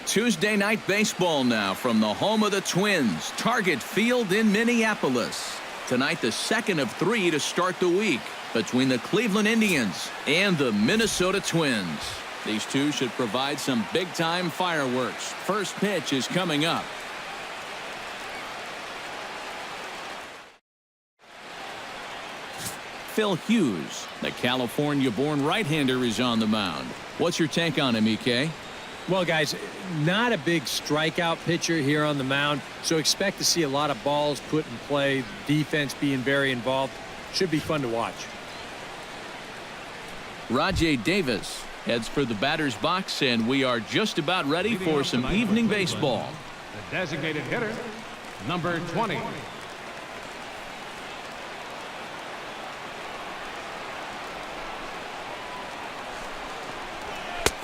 Tuesday night baseball now from the home of the Twins, Target Field in Minneapolis. Tonight, the second of three to start the week between the Cleveland Indians and the Minnesota Twins. These two should provide some big-time fireworks. First pitch is coming up. Phil Hughes, the California-born right-hander, is on the mound. What's your take on him, EK? Well, guys, not a big strikeout pitcher here on the mound, so expect to see a lot of balls put in play, defense being very involved. Should be fun to watch. Rajay Davis heads for the batter's box, and we are just about ready for some evening baseball. The designated hitter, number 20.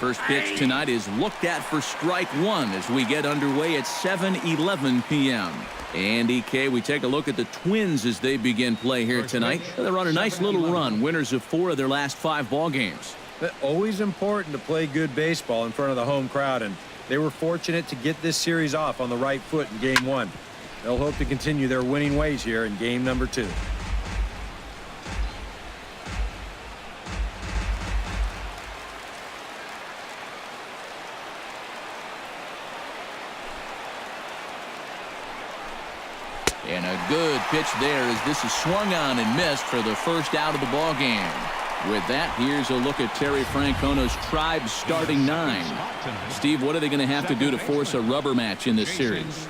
First pitch tonight is looked at for strike one as we get underway at 7:11 p.m. And EK, we take a look at the Twins as they begin play here tonight. They're on a nice little run, winners of 4 of their last 5 ball games. But always important to play good baseball in front of the home crowd, and they were fortunate to get this series off on the right foot in game 1. They'll hope to continue their winning ways here in game number 2. And a good pitch there as this is swung on and missed for the first out of the ball game. With that, here's a look at Terry Francona's Tribe starting 9. Steve, what are they going to have to do to force a rubber match in this series?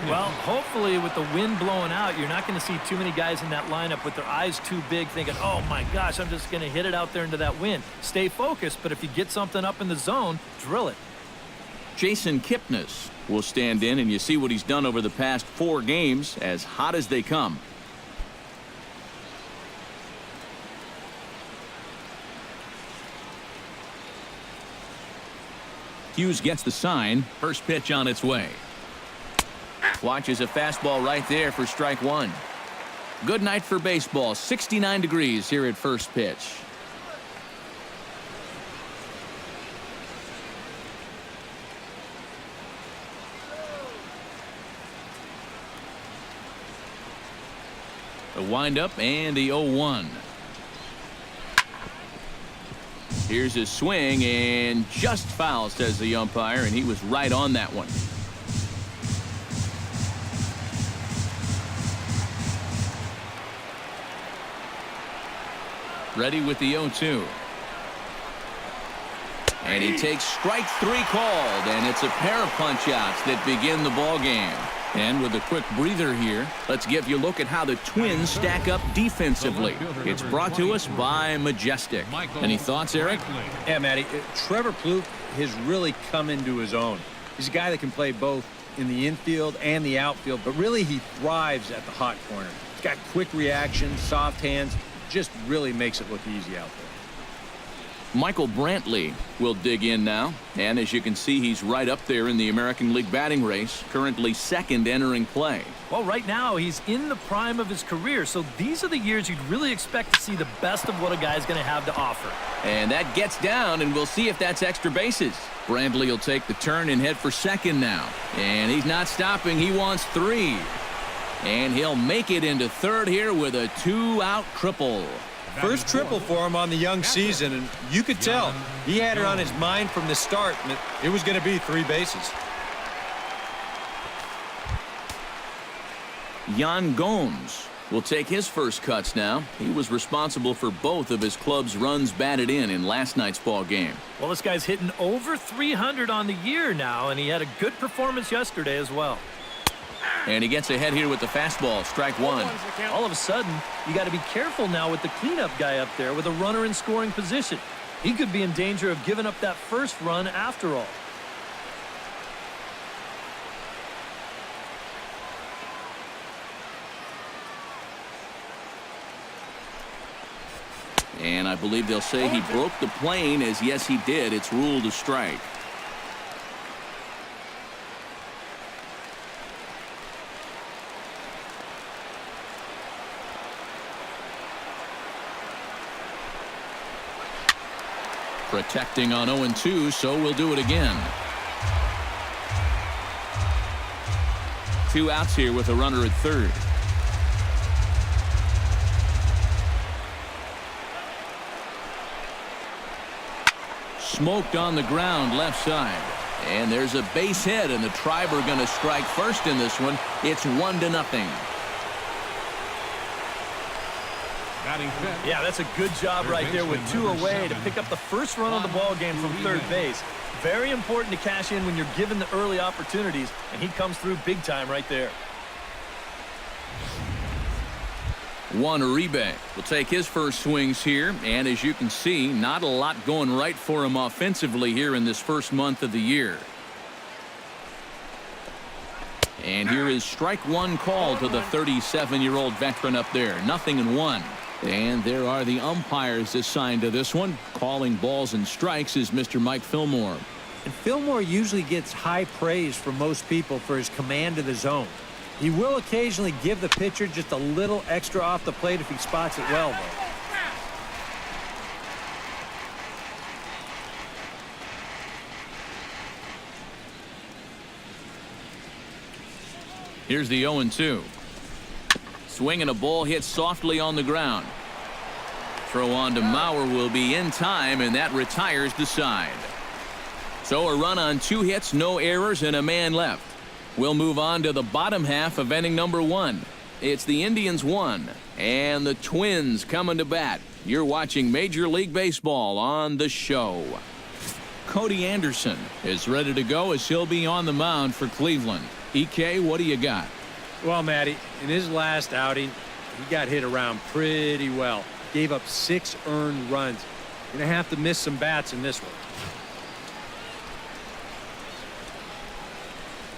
Well, hopefully with the wind blowing out, you're not going to see too many guys in that lineup with their eyes too big thinking, oh my gosh, I'm just going to hit it out there into that wind. Stay focused, but if you get something up in the zone, drill it. Jason Kipnis will stand in, and you see what he's done over the past 4 games, as hot as they come. Hughes gets the sign. First pitch on its way. Watches a fastball right there for strike 1. Good night for baseball. 69 degrees here at first pitch. The windup and the 0-1. Here's his swing, and just foul, says the umpire, and he was right on that one. Ready with the 0-2. And he takes strike 3 called, and it's a pair of punch-outs that begin the ball game. And with a quick breather here, let's give you a look at how the Twins stack up defensively. It's brought to us by Majestic. Any thoughts, Eric? Yeah, Matty, Trevor Plouffe has really come into his own. He's a guy that can play both in the infield and the outfield, but really he thrives at the hot corner. He's got quick reactions, soft hands, just really makes it look easy out there. Michael Brantley will dig in now, and as you can see, he's right up there in the American League batting race, currently second entering play. Well, right now he's in the prime of his career, so these are the years you'd really expect to see the best of what a guy's going to have to offer. And that gets down, and we'll see if that's extra bases. Brantley will take the turn and head for second now, and he's not stopping. He wants 3, and he'll make it into third here with a 2-out triple. First triple for him on the young season, and you could tell he had it on his mind from the start, and it was going to be 3 bases. Yan Gomes will take his first cuts now. He was responsible for both of his club's runs batted in last night's ball game. Well, this guy's hitting over 300 on the year now, and he had a good performance yesterday as well. And he gets ahead here with the fastball, strike 1. All of a sudden, you got to be careful now with the cleanup guy up there with a runner in scoring position. He could be in danger of giving up that first run after all. And I believe they'll say he broke the plane, as yes, he did. It's ruled a strike. Protecting on 0-2, so we'll do it again. 2 outs here with a runner at third. Smoked on the ground left side. And there's a base hit, and the Tribe are going to strike first in this one. It's 1-0. Yeah, that's a good job right there with 2 away to pick up the first run on the ball game from third base. Very important to cash in when you're given the early opportunities, and he comes through big time right there. Juan Uribe will take his first swings here, and as you can see, not a lot going right for him offensively here in this first month of the year. And here is strike one call to the 37-year-old veteran up there. 0-1. And there are the umpires assigned to this one. Calling balls and strikes is Mr. Mike Fillmore. And Fillmore usually gets high praise from most people for his command of the zone. He will occasionally give the pitcher just a little extra off the plate if he spots it well, though. Here's the 0-2. Swinging a ball hit softly on the ground. Throw on to Mauer will be in time, and that retires the side. So a run on 2 hits, no errors, and a man left. We'll move on to the bottom half of inning number 1. It's the Indians 1 and the Twins coming to bat. You're watching Major League Baseball on the show. Cody Anderson is ready to go as he'll be on the mound for Cleveland. EK, what do you got? Well, Matty, in his last outing, he got hit around pretty well. Gave up 6 earned runs. Gonna have to miss some bats in this one.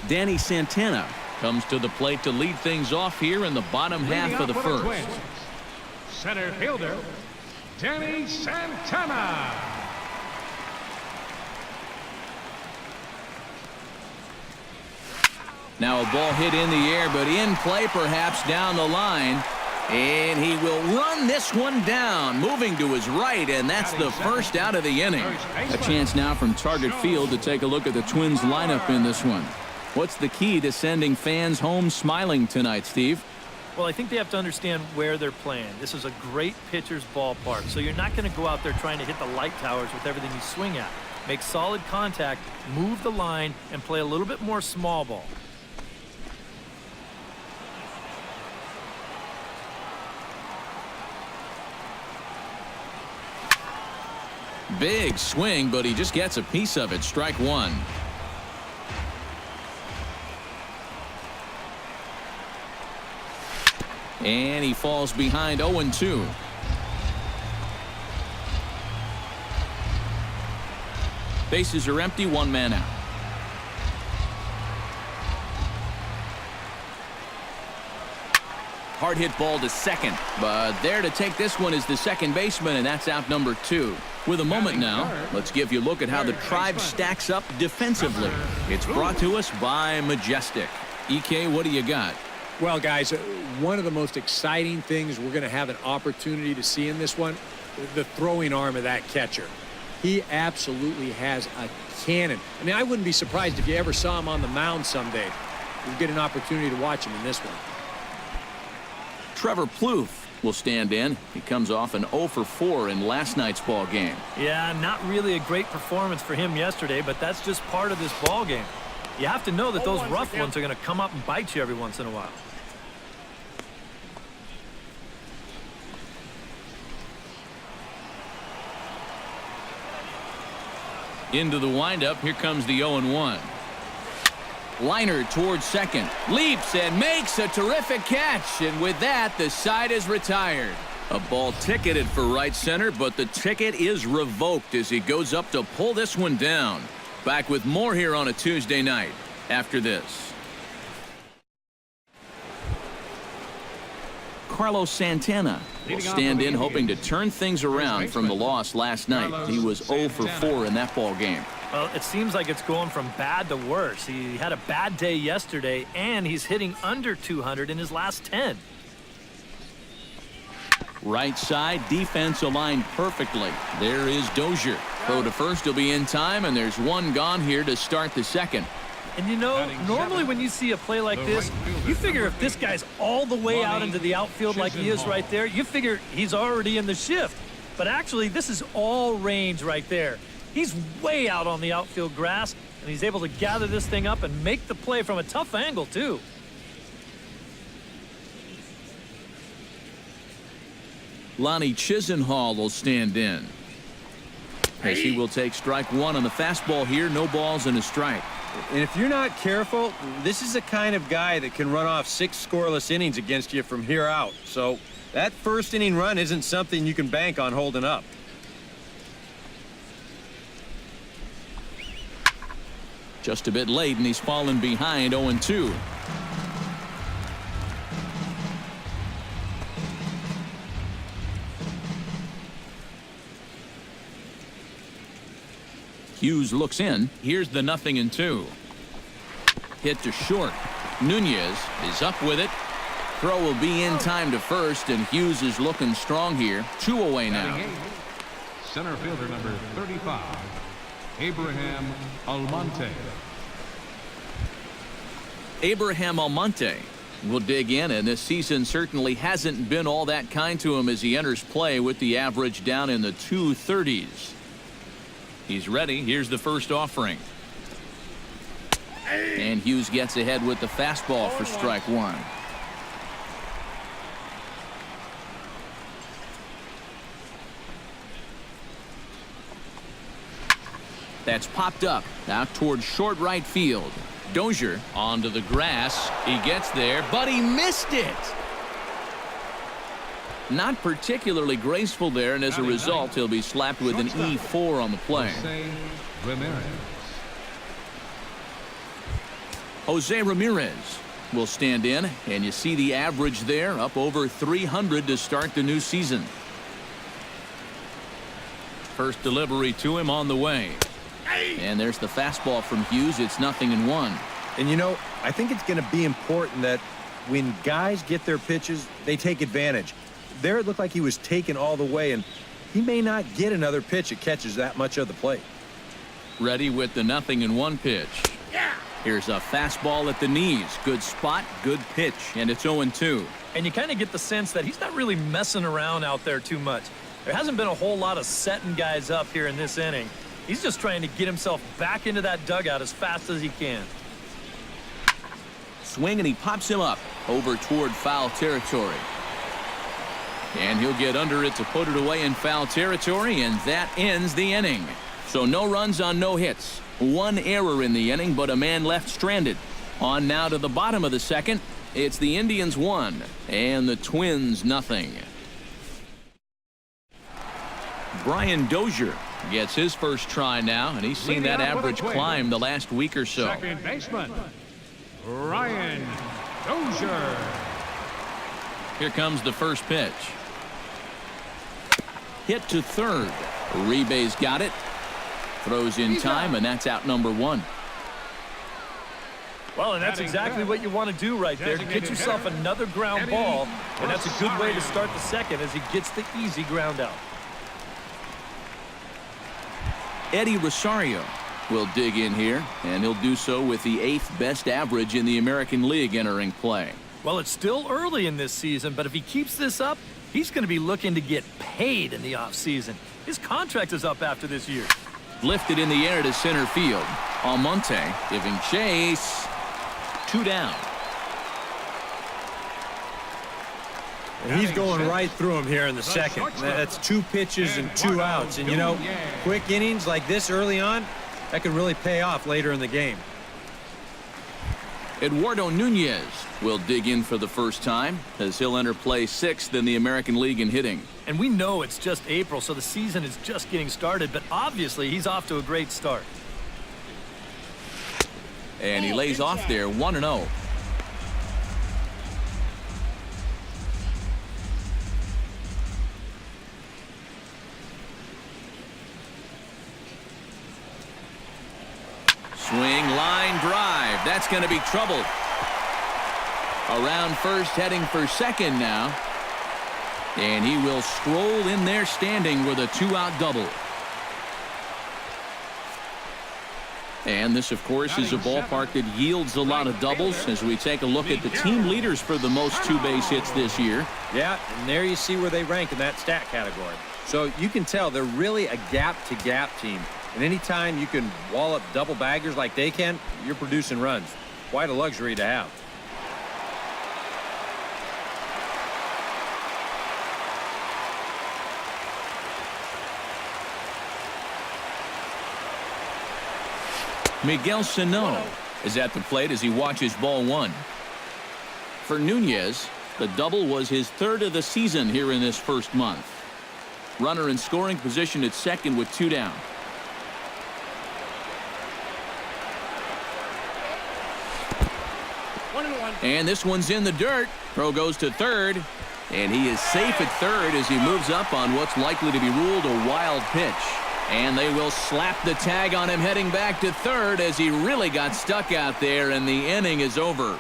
Danny Santana comes to the plate to lead things off here in the bottom half of the first. Center fielder, Danny Santana. Now a ball hit in the air, but in play perhaps down the line. And he will run this one down, moving to his right, and that's the first out of the inning. A chance now from Target Field to take a look at the Twins lineup in this one. What's the key to sending fans home smiling tonight, Steve? Well, I think they have to understand where they're playing. This is a great pitcher's ballpark, so you're not going to go out there trying to hit the light towers with everything you swing at. Make solid contact, move the line, and play a little bit more small ball. Big swing, but he just gets a piece of it. Strike one. And he falls behind 0-2. Bases are empty, 1 man out. Hard hit ball to second, but there to take this one is the second baseman, and that's out number 2. With a moment now, let's give you a look at how the Tribe stacks up defensively. It's brought to us by Majestic. EK, what do you got? Well, guys, one of the most exciting things we're going to have an opportunity to see in this one, the throwing arm of that catcher. He absolutely has a cannon. I mean, I wouldn't be surprised if you ever saw him on the mound someday. You'll get an opportunity to watch him in this one. Trevor Plouffe will stand in. He comes off an 0-for-4 in last night's ball game. Yeah, not really a great performance for him yesterday, but that's just part of this ball game. You have to know that those rough ones are going to come up and bite you every once in a while. Into the windup, here comes the 0-1. Liner towards second, leaps and makes a terrific catch, and with that the side is retired. A ball ticketed for right center, but the ticket is revoked as he goes up to pull this one down. Back with more here on a Tuesday night after this. Carlos Santana will stand in, hoping to turn things around from the loss last night. He was 0-for-4 in that ball game. Well, it seems like it's going from bad to worse. He had a bad day yesterday, and he's hitting under 200 in his last 10. Right side, defense aligned perfectly. There is Dozier. Throw to first will be in time, and there's one gone here to start the second. And you know, normally when you see a play like this, you figure if this guy's all the way out into the outfield like he is right there, you figure he's already in the shift. But actually, this is all range right there. He's way out on the outfield grass, and he's able to gather this thing up and make the play from a tough angle, too. Lonnie Chisenhall will stand in, as he will take strike one on the fastball here. No balls and a strike. And if you're not careful, this is the kind of guy that can run off 6 scoreless innings against you from here out. So that first inning run isn't something you can bank on holding up. Just a bit late, and he's fallen behind 0-2. Hughes looks in. Here's the 0-2. Hit to short. Nunez is up with it. Throw will be in time to first, and Hughes is looking strong here. 2 away now. Center fielder number 35, Abraham Almonte. Abraham Almonte will dig in, and this season certainly hasn't been all that kind to him as he enters play with the average down in the 230s. He's ready. Here's the first offering. And Hughes gets ahead with the fastball for strike one. That's popped up out towards short right field. Dozier onto the grass. He gets there, but he missed it. Not particularly graceful there, and as a result, he'll be slapped with an E4 on the play. Jose Ramirez will stand in, and you see the average there, up over 300 to start the new season. First delivery to him on the way. And there's the fastball from Hughes. It's 0-1. And you know, I think it's going to be important that when guys get their pitches, they take advantage. There it looked like he was taken all the way, and he may not get another pitch that catches that much of the plate. Ready with the 0-1 pitch. Here's a fastball at the knees. Good spot, good pitch, and it's 0-2. And you kind of get the sense that he's not really messing around out there too much. There hasn't been a whole lot of setting guys up here in this inning. He's just trying to get himself back into that dugout as fast as he can. Swing, and he pops him up over toward foul territory. And he'll get under it to put it away in foul territory, and that ends the inning. So no runs on no hits. 1 error in the inning, but a man left stranded. On now to the bottom of the second. It's the Indians 1 and the Twins 0. Brian Dozier gets his first try now, and he's seen that average climb the last week or so. Second baseman, Brian Dozier. Here comes the first pitch. Hit to third. Uribe's got it. Throws in time, and that's out number 1. Well, and that's exactly what you want to do right there, to get yourself another ground ball, and that's a good way to start the second as he gets the easy ground out. Eddie Rosario will dig in here, and he'll do so with the 8th best average in the American League entering play. Well, it's still early in this season, but if he keeps this up, he's going to be looking to get paid in the offseason. His contract is up after this year. Lifted in the air to center field. Almonte giving chase. 2 down. And he's going right through him here in the second. That's 2 pitches and 2 outs. And, you know, quick innings like this early on, that can really pay off later in the game. Eduardo Nunez will dig in for the first time as he'll enter play 6th in the American League in hitting. And we know it's just April, so the season is just getting started, but obviously he's off to a great start. And he lays off there 1-0. Swing, line drive. That's going to be trouble. Around first, heading for second now. And he will stroll in there standing with a 2-out double. And this, of course, is a ballpark that yields a lot of doubles as we take a look at the team leaders for the most two-base hits this year. Yeah, and there you see where they rank in that stat category. So you can tell they're really a gap-to-gap team. And anytime you can wall up double baggers like they can, you're producing runs. Quite a luxury to have. Miguel Sano is at the plate as he watches ball one. For Nunez, the double was his third of the season here in this first month. Runner in scoring position at second with two down. And this one's in the dirt. Throw goes to third, and he is safe at third as he moves up on what's likely to be ruled a wild pitch. And they will slap the tag on him heading back to third as he really got stuck out there, and the inning is over.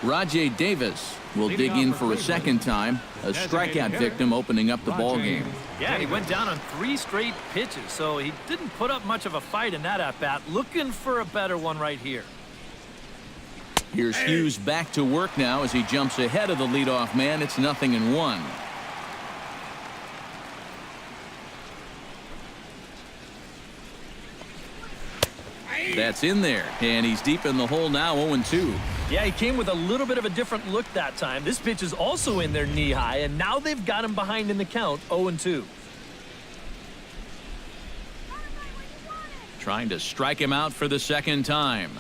Rajay Davis will dig in for a second time, a strikeout victim opening up the ball game. Yeah, he went down on 3 straight pitches, so he didn't put up much of a fight in that at-bat. Looking for a better one right here. Here's Hughes back to work now as he jumps ahead of the leadoff man. It's 0-1. That's in there, and he's deep in the hole now, 0-2. Yeah, he came with a little bit of a different look that time. This pitch is also in there knee-high, and now they've got him behind in the count, 0-2. Trying to strike him out for the second time.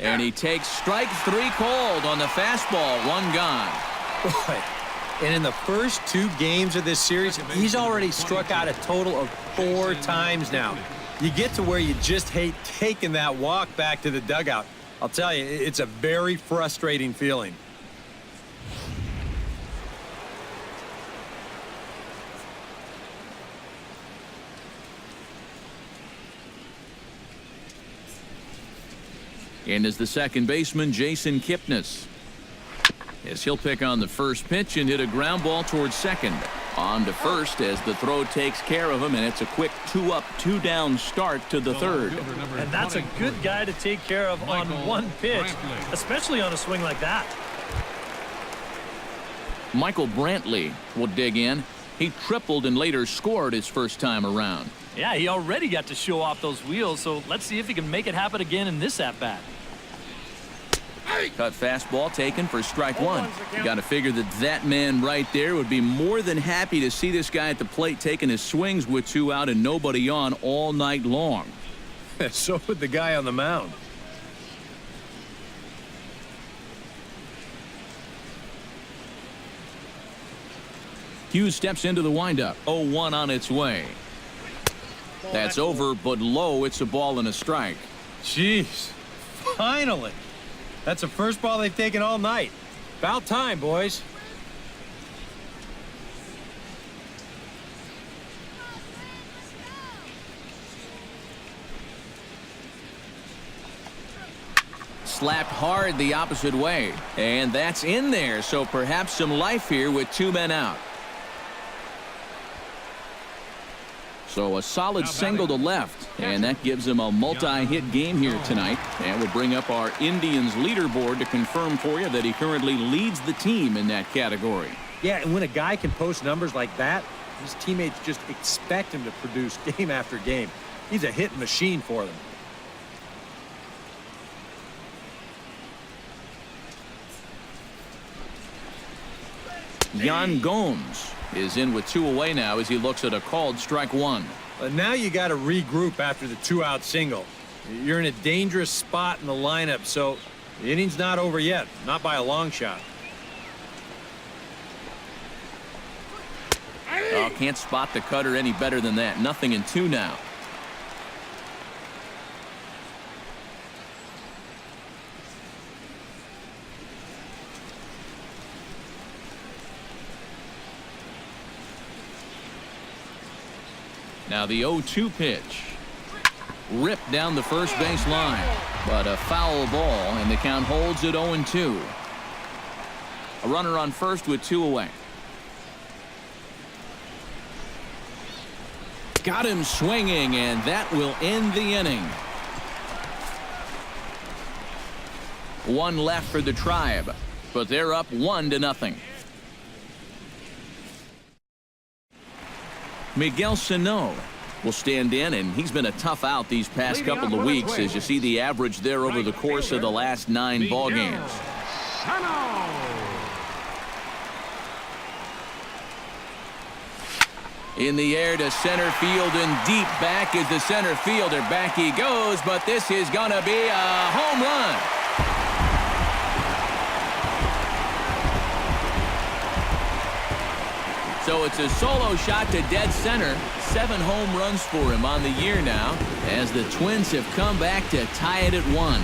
And he takes strike 3 called on the fastball, 1 gone. Boy, and in the first 2 games of this series, he's already struck out a total of 4 times now. You get to where you just hate taking that walk back to the dugout. I'll tell you, it's a very frustrating feeling. And is the second baseman, Jason Kipnis. As he'll pick on the first pitch and hit a ground ball towards second. On to first as the throw takes care of him, and it's a quick 2-up, 2-down start to the third. And that's a good guy to take care of on one pitch, especially on a swing like that. Michael Brantley will dig in. He tripled and later scored his first time around. Yeah, he already got to show off those wheels, so let's see if he can make it happen again in this at-bat. Cut fastball taken for strike 1. You got to figure that man right there would be more than happy to see this guy at the plate taking his swings with 2 out and nobody on all night long. So would the guy on the mound. Hughes steps into the windup. 0-1 on its way. That's over, but low. It's a ball and a strike. Jeez, finally. That's the first ball they've taken all night. About time, boys. Slapped hard the opposite way. And that's in there, so perhaps some life here with 2 men out. So a solid single to left, and that gives him a multi-hit game here tonight. And we'll bring up our Indians leaderboard to confirm for you that he currently leads the team in that category. Yeah, and when a guy can post numbers like that, his teammates just expect him to produce game after game. He's a hitting machine for them. Yan Gomes is in with 2 away now as he looks at a called strike 1. But now you got to regroup after the 2-out single. You're in a dangerous spot in the lineup, so the inning's not over yet, not by a long shot. Oh, can't spot the cutter any better than that. 0-2 now. Now the 0-2 pitch. Ripped down the first base line, but a foul ball, and the count holds at 0-2. A runner on first with 2 away. Got him swinging, and that will end the inning. One left for the Tribe, but they're up 1-0. Miguel Sano will stand in, and he's been a tough out these past couple of weeks, as you see the average there over the course of the last 9 ball games. In the air to center field, and deep back is the center fielder. Back he goes, but this is going to be a home run. So it's a solo shot to dead center. 7 home runs for him on the year now, as the Twins have come back to tie it at 1.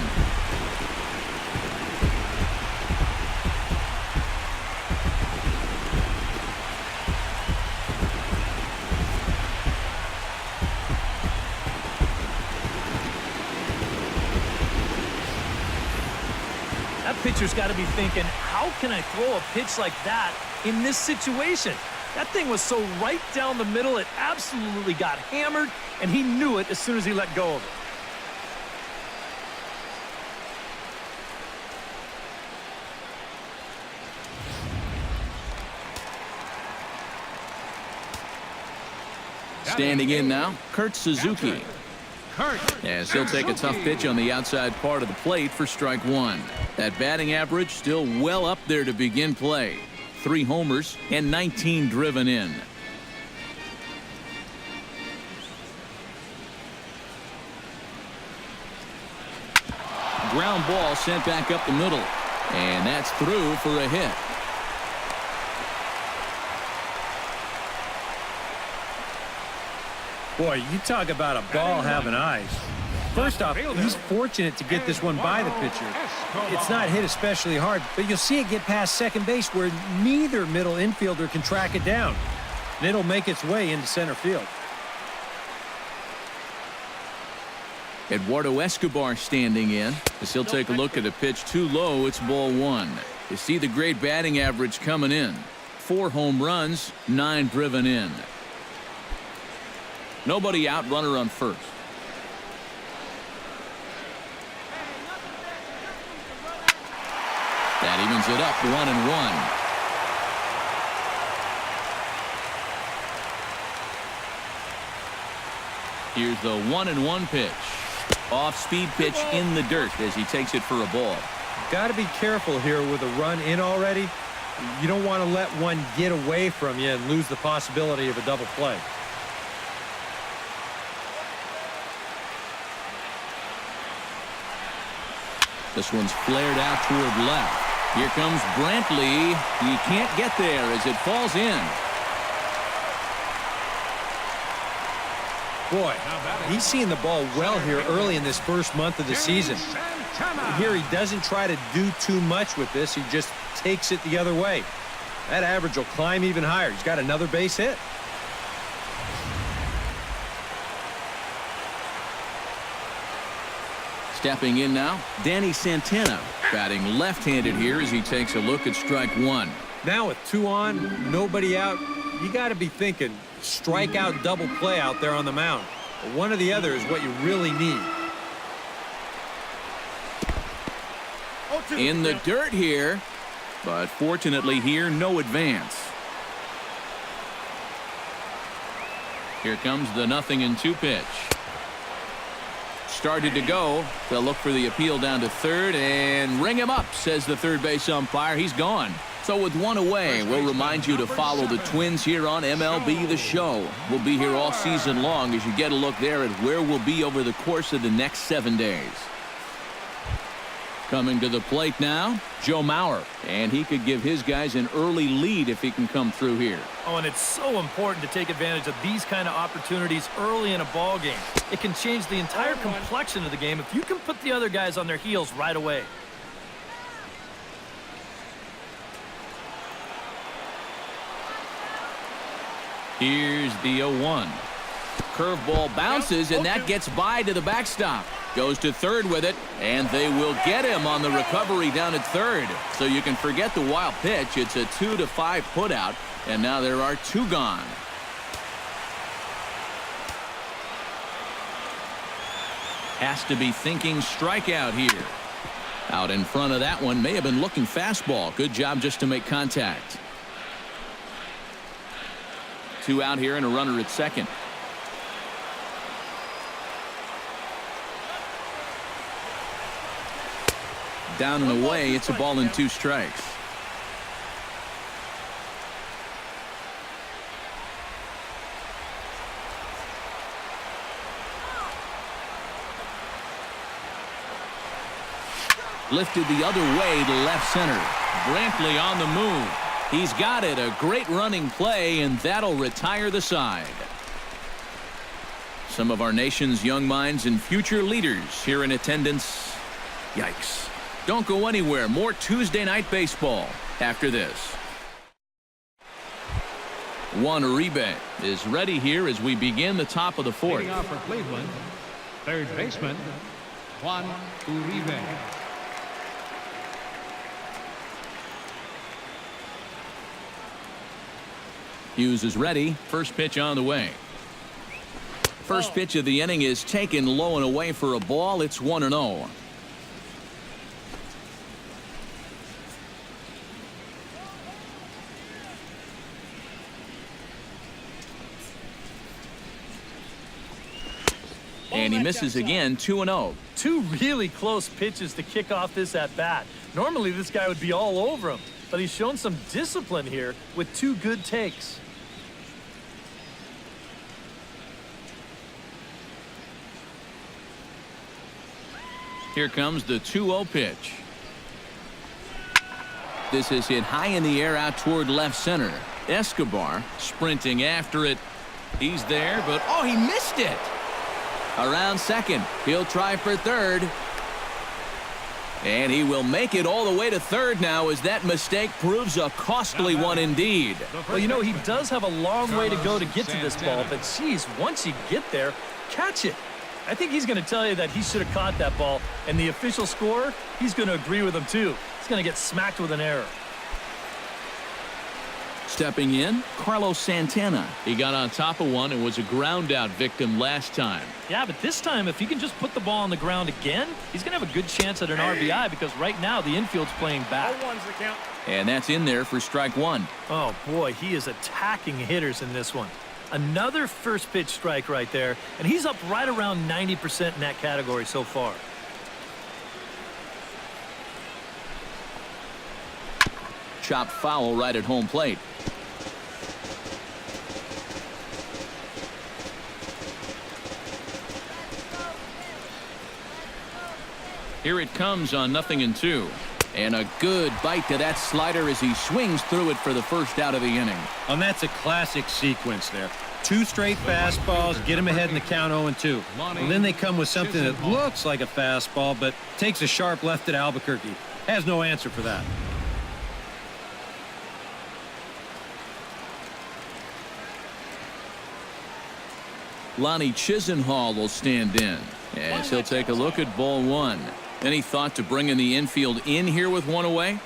That pitcher's got to be thinking, how can I throw a pitch like that in this situation? That thing was so right down the middle, it absolutely got hammered, and he knew it as soon as he let go of it. Standing in now, Kurt Suzuki. As he'll take a tough pitch on the outside part of the plate for strike 1. That batting average still well up there to begin play. 3 homers and 19 driven in. Ground ball sent back up the middle, and that's through for a hit. Boy, you talk about a ball having eyes. First off, he's fortunate to get this one by the pitcher. It's not hit especially hard, but you'll see it get past second base where neither middle infielder can track it down. And it'll make its way into center field. Eduardo Escobar standing in, as he'll take a look at a pitch too low. It's ball 1. You see the great batting average coming in. 4 home runs, 9 driven in. Nobody out, runner on first. That evens it up, 1-1. Here's the 1-1 pitch. Off-speed pitch in the dirt as he takes it for a ball. Got to be careful here with a run in already. You don't want to let one get away from you and lose the possibility of a double play. This one's flared out toward left. Here comes Brantley. He can't get there as it falls in. Boy, he's seeing the ball well here early in this first month of the season. Here he doesn't try to do too much with this. He just takes it the other way. That average will climb even higher. He's got another base hit. Stepping in now, Danny Santana, batting left-handed here as he takes a look at strike 1. Now with 2 on, nobody out, you got to be thinking strikeout double play out there on the mound. But one or the other is what you really need. In the dirt here, but fortunately here, no advance. Here comes the 0-2 pitch. Started to go. They'll look for the appeal down to third and ring him up, says the third base umpire. He's gone. So with 1 away, we'll remind you to follow the Twins here on MLB The Show. We'll be here all season long as you get a look there at where we'll be over the course of the next 7 days. Coming to the plate now, Joe Mauer. And he could give his guys an early lead if he can come through here. Oh, and it's so important to take advantage of these kind of opportunities early in a ball game. It can change the entire complexion of the game if you can put the other guys on their heels right away. Here's the 0-1. Curveball bounces, and that gets by to the backstop. Goes to third with it, and they will get him on the recovery down at third. So you can forget the wild pitch. It's a 2-5 putout, and now there are 2 gone. Has to be thinking strikeout here. Out in front of that one, may have been looking fastball. Good job just to make contact. 2 out here and a runner at second. Down and away, it's a ball and 2 strikes. Lifted the other way to left center. Brantley on the move. He's got it. A great running play, and that'll retire the side. Some of our nation's young minds and future leaders here in attendance. Yikes. Don't go anywhere. More Tuesday night baseball after this. Juan Uribe is ready here as we begin the top of the 4th. Leading off for Cleveland, third baseman, Juan Uribe. Hughes is ready. First pitch on the way. First pitch of the inning is taken low and away for a ball. It's 1-0. And he misses again. 2-0. 2 really close pitches to kick off this at bat. Normally this guy would be all over him, but he's shown some discipline here with 2 good takes. Here comes the 2-0 pitch. This is hit high in the air out toward left center. Escobar sprinting after it. He's there, but oh, he missed it. Around second. He'll try for third. And he will make it all the way to third now as that mistake proves a costly one indeed. Well, you know, he does have a long way to go to get to this ball, but geez, once you get there, catch it. I think he's going to tell you that he should have caught that ball, and the official scorer, he's going to agree with him too. He's going to get smacked with an error. Stepping in, Carlos Santana. He got on top of one and was a ground out victim last time. Yeah, but this time, if he can just put the ball on the ground again, he's going to have a good chance at an RBI because right now the infield's playing back. And that's in there for strike 1. Oh, boy, he is attacking hitters in this one. Another first pitch strike right there, and he's up right around 90% in that category so far. Chopped foul right at home plate. Here it comes on 0-2. And a good bite to that slider as he swings through it for the first out of the inning. And that's a classic sequence there. 2 straight fastballs, get him ahead in the count 0-2. And then they come with something that looks like a fastball, but takes a sharp left at Albuquerque. Has no answer for that. Lonnie Chisenhall will stand in as he'll take a look at ball 1. Any thought to bringing the infield in here with 1 away?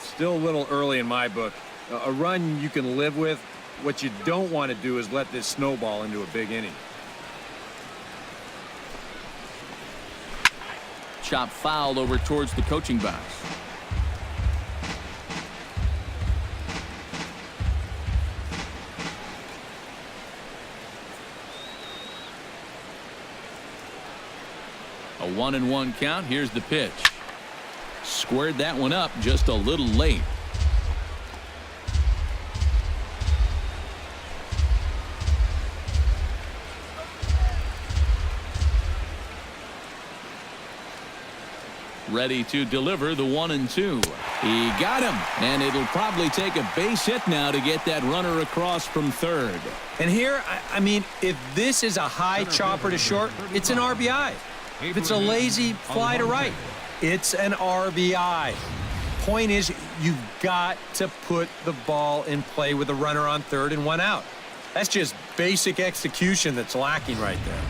Still a little early in my book. A run you can live with. What you don't want to do is let this snowball into a big inning. Chop foul over towards the coaching box. A 1-1 count. Here's the pitch. Squared that one up just a little late. Ready to deliver the 1-2. He got him, and it'll probably take a base hit now to get that runner across from third. And here, I mean, if this is a high chopper to short, it's an RBI. If it's a lazy fly to right, it's an RBI. Point is, you've got to put the ball in play with a runner on third and 1 out. That's just basic execution that's lacking right there.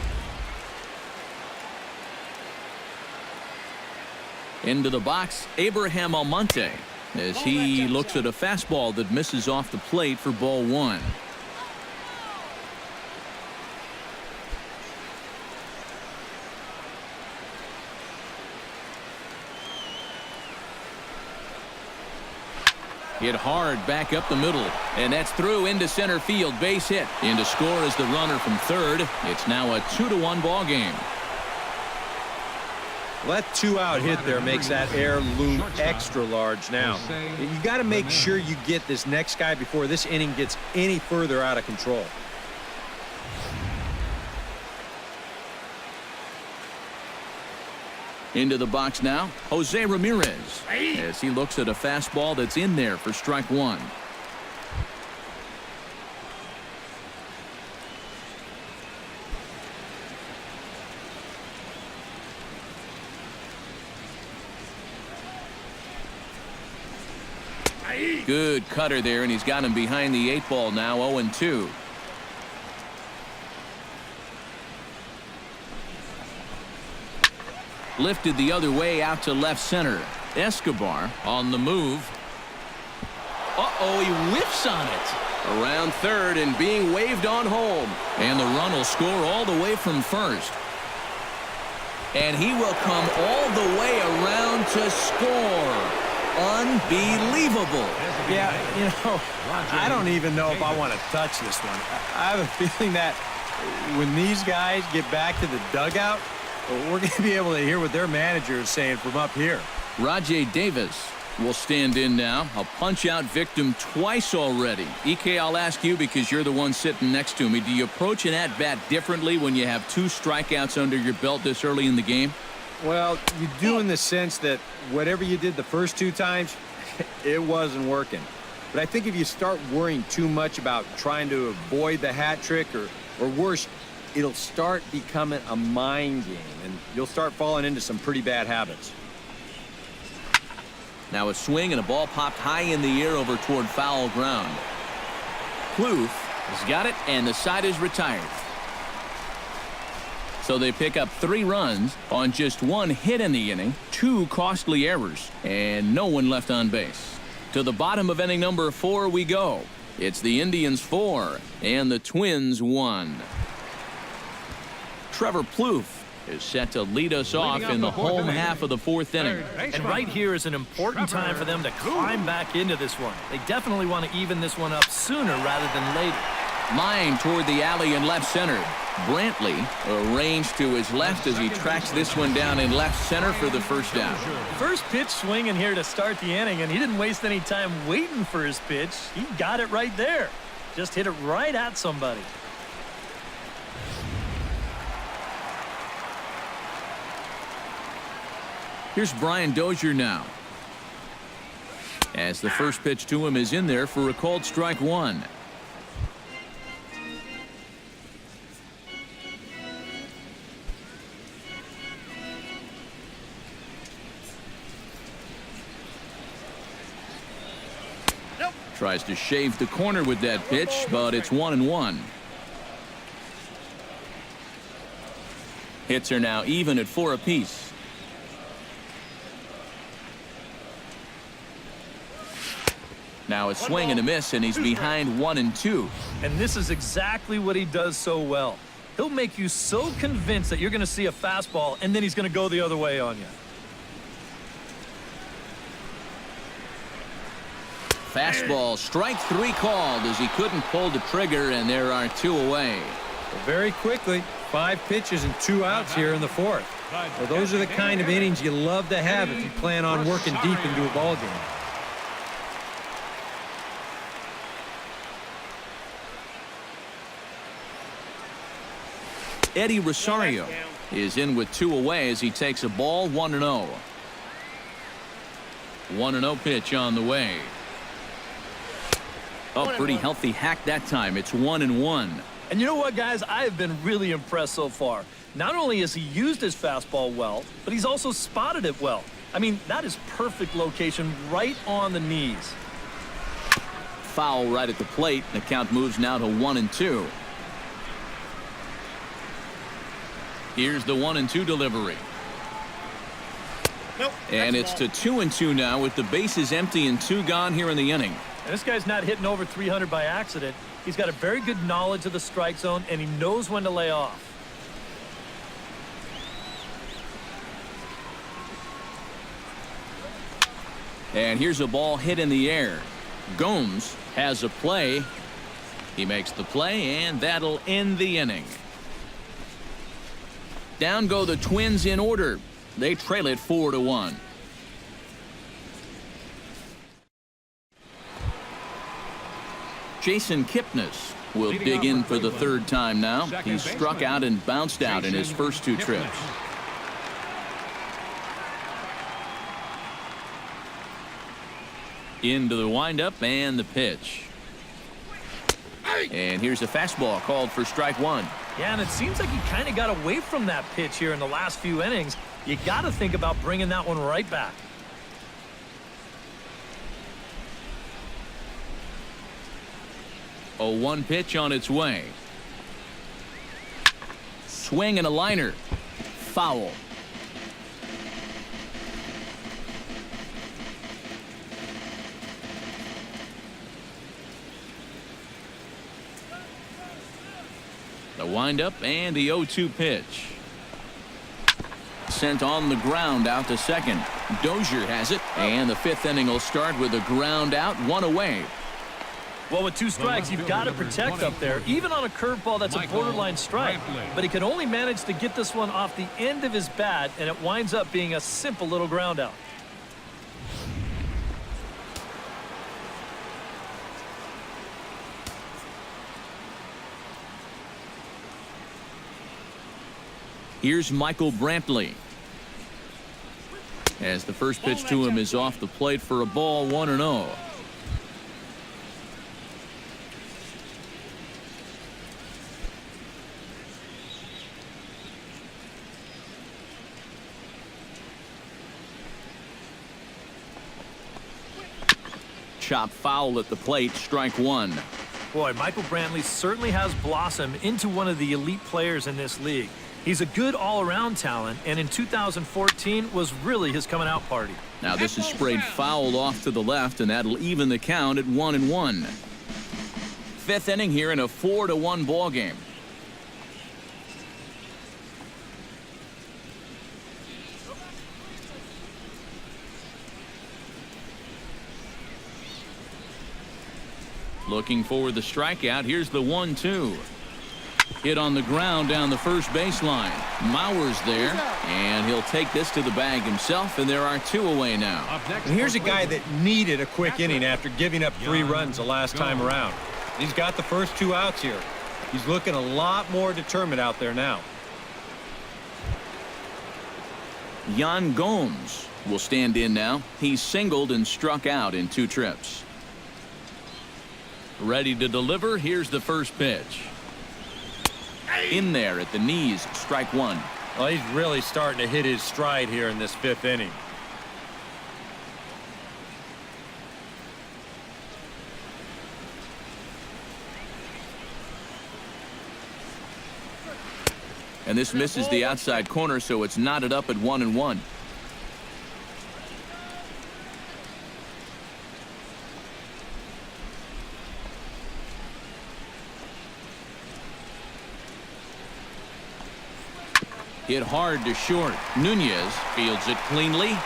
Into the box, Abraham Almonte, as he looks at a fastball that misses off the plate for ball 1. Hit hard back up the middle. And that's through into center field. Base hit. In to score is the runner from third. It's now a 2-1 ball game. Well, that 2-out hit there makes that air loom extra large now. You got to make sure you get this next guy before this inning gets any further out of control. Into the box now, Jose Ramirez, as he looks at a fastball that's in there for strike one. Good cutter there, and he's got him behind the 8-ball now, 0-2. Lifted the other way out to left center. Escobar on the move. Uh-oh, he whiffs on it. Around third and being waved on home. And the run will score all the way from first. And he will come all the way around to score. Unbelievable. Yeah, you know, I don't even know if I want to touch this one. I have a feeling that when these guys get back to the dugout, we're going to be able to hear what their manager is saying from up here. Rajay Davis will stand in now. A punch-out victim twice already. EK, I'll ask you because you're the one sitting next to me. Do you approach an at-bat differently when you have 2 strikeouts under your belt this early in the game? Well, you do in the sense that whatever you did the first 2 times, it wasn't working. But I think if you start worrying too much about trying to avoid the hat trick or worse, it'll start becoming a mind game, and you'll start falling into some pretty bad habits. Now a swing and a ball popped high in the air over toward foul ground. Plouffe has got it, and the side is retired. So they pick up 3 runs on just 1 hit in the inning, 2 costly errors, and no one left on base. To the bottom of inning number 4 we go. It's the Indians 4 and the Twins 1. Trevor Plouffe is set to lead us off in the home half of the 4th inning. And right here is an important time for them to climb back into this one. They definitely want to even this one up sooner rather than later. Line toward the alley in left center. Brantley arranged to his left as he tracks this one down in left center for the first down. First pitch swinging here to start the inning, and he didn't waste any time waiting for his pitch. He got it right there. Just hit it right at somebody. Here's Brian Dozier now. As the first pitch to him is in there for a called strike 1. Tries to shave the corner with that pitch, but it's 1-1. Hits are now even at 4 apiece. Now a swing and a miss, and he's behind 1-2. And this is exactly what he does so well. He'll make you so convinced that you're going to see a fastball, and then he's going to go the other way on you. Fastball, strike 3 called as he couldn't pull the trigger, and there are 2 away. Well, very quickly, 5 pitches and 2 outs here in the 4th. Well, those are the kind of innings you love to have if you plan on working deep into a ball game. Eddie Rosario is in with 2 away as he takes a ball 1-0. 1-0 pitch on the way. Oh, pretty healthy hack that time. It's 1-1. And you know what, guys? I have been really impressed so far. Not only has he used his fastball well, but he's also spotted it well. I mean, that is perfect location right on the knees. Foul right at the plate. The count moves now to 1-2. Here's the 1-2 delivery. Nope. And it's to 2-2 now with the bases empty and 2 gone here in the inning. And this guy's not hitting over 300 by accident. He's got a very good knowledge of the strike zone, and he knows when to lay off. And here's a ball hit in the air. Gomes has a play. He makes the play, and that'll end the inning. Down go the Twins in order. They trail it 4-1. Jason Kipnis will dig in for the third time now. He struck out and bounced out in his first two trips. Into the windup and the pitch. And here's a fastball called for strike one. Yeah, and it seems like he kind of got away from that pitch here in the last few innings. You got to think about bringing that one right back. A 1 pitch on its way. Swing and a liner. Foul. The windup and the 0-2 pitch. Sent on the ground out to second. Dozier has it, and the fifth inning will start with a ground out, 1 away. Well, with 2 strikes, you've got to protect up there, even on a curveball that's a borderline strike. But he can only manage to get this one off the end of his bat, and it winds up being a simple little ground out. Here's Michael Brantley. As the first pitch to him is off the plate for a ball, 1-0. Chop foul at the plate, strike one. Boy, Michael Brantley certainly has blossomed into one of the elite players in this league. He's a good all-around talent, and in 2014 was really his coming-out party. Now this is sprayed foul off to the left, and that'll even the count at 1-1. Fifth inning here in a 4-1 ball game. Looking for the strikeout. Here's the 1-2. Hit on the ground down the first baseline. Mauer's there, and he'll take this to the bag himself, and there are 2 away now. And here's a guy that needed a quick inning after giving up 3 runs the last time around. He's got the first 2 outs here. He's looking a lot more determined out there now. Yan Gomes will stand in now. He's singled and struck out in 2 trips. Ready to deliver. Here's the first pitch. In there at the knees, strike one. Well, he's really starting to hit his stride here in this 5th inning. And this misses the outside corner, so it's knotted up at 1-1. Hit hard to short. Nunez fields it cleanly.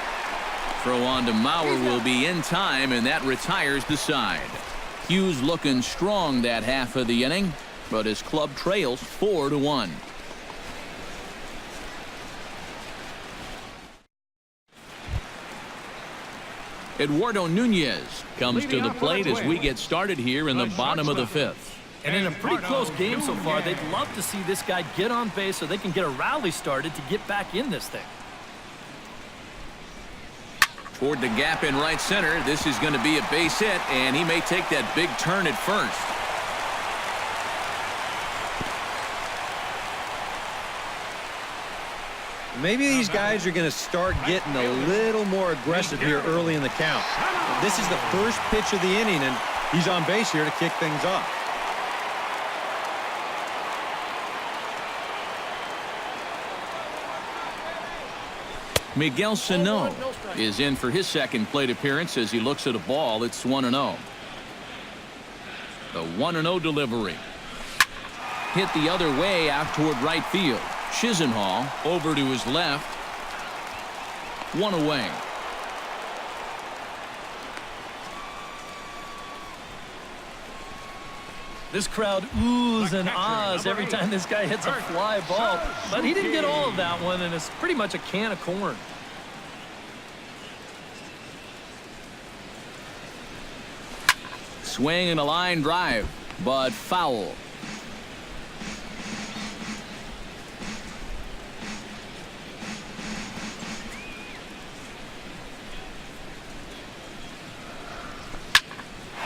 Throw on to Mauer will be in time, and that retires the side. Hughes looking strong that half of the inning, but his club trails 4-1. Eduardo Nunez comes to the plate as we get started here in the bottom of the 5th. And in a pretty close game so far, they'd love to see this guy get on base so they can get a rally started to get back in this thing. Toward the gap in right center. This is going to be a base hit, and he may take that big turn at first. Maybe these guys are going to start getting a little more aggressive here early in the count. This is the first pitch of the inning, and he's on base here to kick things off. Miguel Sano is in for his second plate appearance as he looks at a ball. It's 1-0. The 1-0 delivery. Hit the other way out toward right field. Chisenhall over to his left. 1 away. This crowd oohs and ahs every time this guy hits a fly ball. But he didn't get all of that one, and it's pretty much a can of corn. Swing and a line drive, but foul.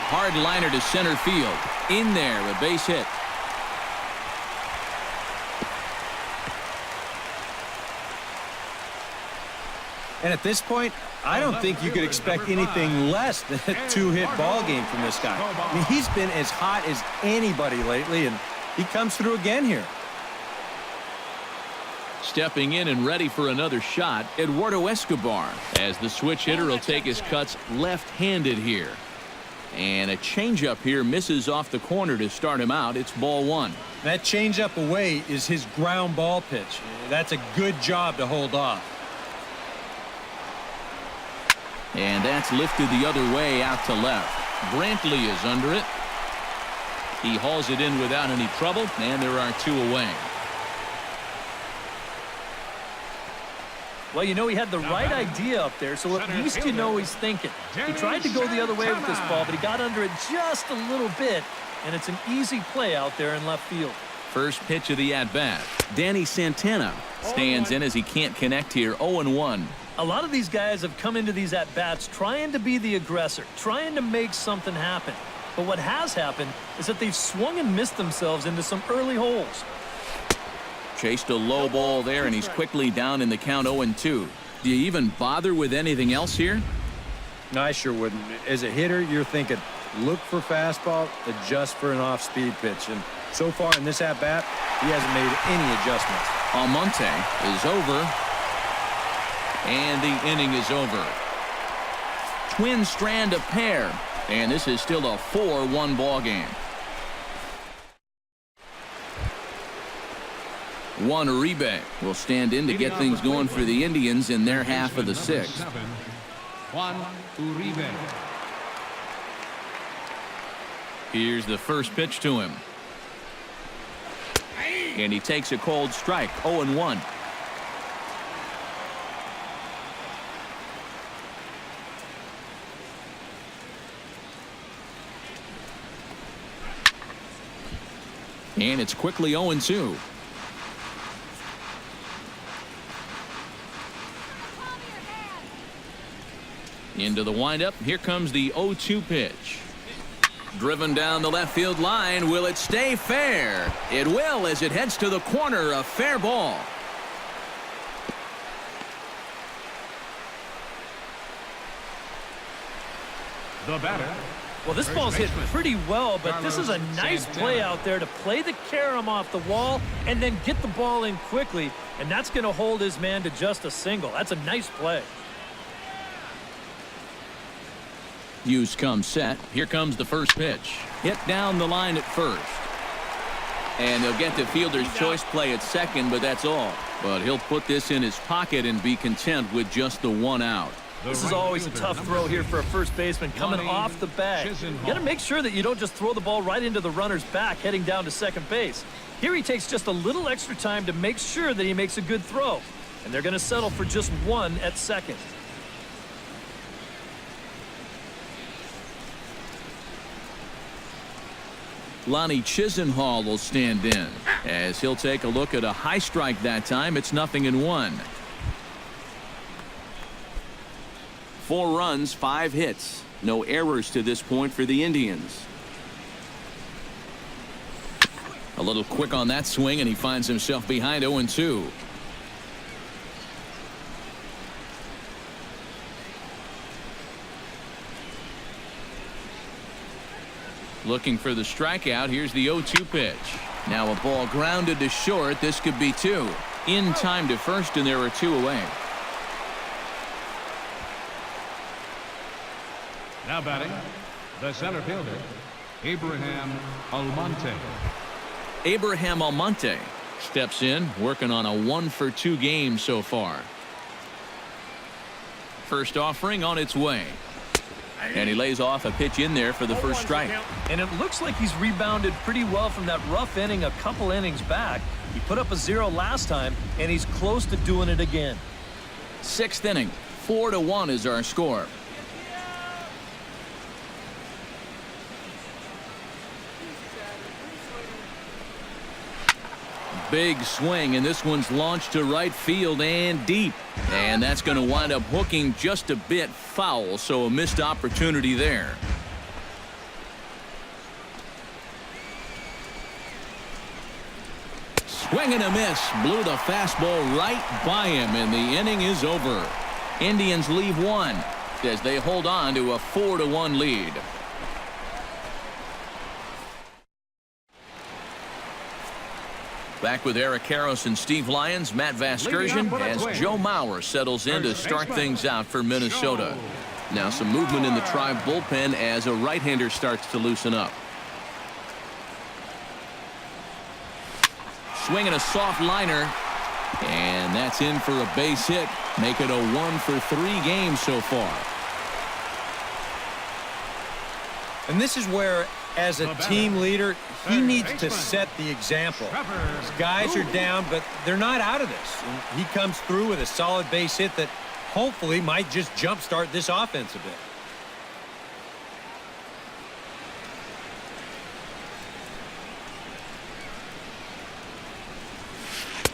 Hard liner to center field. In there, a base hit. And at this point, I don't think you could expect anything less than a two-hit ball game from this guy. I mean, he's been as hot as anybody lately, and he comes through again here. Stepping in and ready for another shot, Eduardo Escobar, as the switch hitter will take his cuts left-handed here. And a changeup here misses off the corner to start him out. It's ball one. That changeup away is his ground ball pitch. That's a good job to hold off. And that's lifted the other way out to left. Brantley is under it. He hauls it in without any trouble, and there are two away. Well, you know, he had the right idea up there, so at least you know he's thinking. He tried to go the other way with this ball, but he got under it just a little bit, and it's an easy play out there in left field. First pitch of the at-bat. Danny Santana stands in as he can't connect here, 0-1. A lot of these guys have come into these at-bats trying to be the aggressor, trying to make something happen. But what has happened is that they've swung and missed themselves into some early holes. Chased a low ball there, and he's quickly down in the count 0-2. Do you even bother with anything else here? No, I sure wouldn't. As a hitter, you're thinking, look for fastball, adjust for an off-speed pitch. And so far in this at-bat, he hasn't made any adjustments. Almonte is over. And the inning is over. Twin strand a pair. And this is still a 4-1 ball game. Juan Uribe will stand in to get things going for the Indians in their half of the sixth. Juan Uribe. Here's the first pitch to him. And he takes a cold strike, 0-1. And it's quickly 0-2. Into the windup. Here comes the 0-2 pitch. Driven down the left field line. Will it stay fair? It will, as it heads to the corner. A fair ball. The batter. Well, this ball's hit pretty well, but this is a nice play out there to play the carom off the wall and then get the ball in quickly, and that's going to hold his man to just a single. That's a nice play. Hughes comes set. Here comes the first pitch. Hit down the line at first. And they'll get the fielder's choice play at second, but that's all. But he'll put this in his pocket and be content with just the one out. This is always a tough throw here for a first baseman coming off the bag. You got to make sure that you don't just throw the ball right into the runner's back heading down to second base. Here he takes just a little extra time to make sure that he makes a good throw. And they're going to settle for just one at second. Lonnie Chisenhall will stand in as he'll take a look at a high strike that time. It's 0-1. 4 runs, 5 hits. No errors to this point for the Indians. A little quick on that swing, and he finds himself behind 0-2. Looking for the strikeout. Here's the 0-2 pitch. Now a ball grounded to short. This could be 2. In time to first, and there are 2 away. Now batting, the center fielder, Abraham Almonte. Abraham Almonte steps in, working on a 1-for-2 game so far. First offering on its way. And he lays off a pitch in there for the first strike. And it looks like he's rebounded pretty well from that rough inning a couple innings back. He put up a 0 last time, and he's close to doing it again. 6th inning, 4-1 is our score. Big swing, and this one's launched to right field and deep. And that's going to wind up hooking just a bit foul, so a missed opportunity there. Swing and a miss. Blew the fastball right by him, and the inning is over. Indians leave one as they hold on to a 4-1 lead. Back with Eric Karros and Steve Lyons, Matt Vasgersian, as Joe Mauer settles in to start things out for Minnesota. Now some movement in the Tribe bullpen as a right-hander starts to loosen up. Swinging a soft liner, and that's in for a base hit. Make it a 1-for-3 game so far. And this is where, as a team leader, he needs to set the example. These guys are down, but they're not out of this. And he comes through with a solid base hit that hopefully might just jumpstart this offense a bit.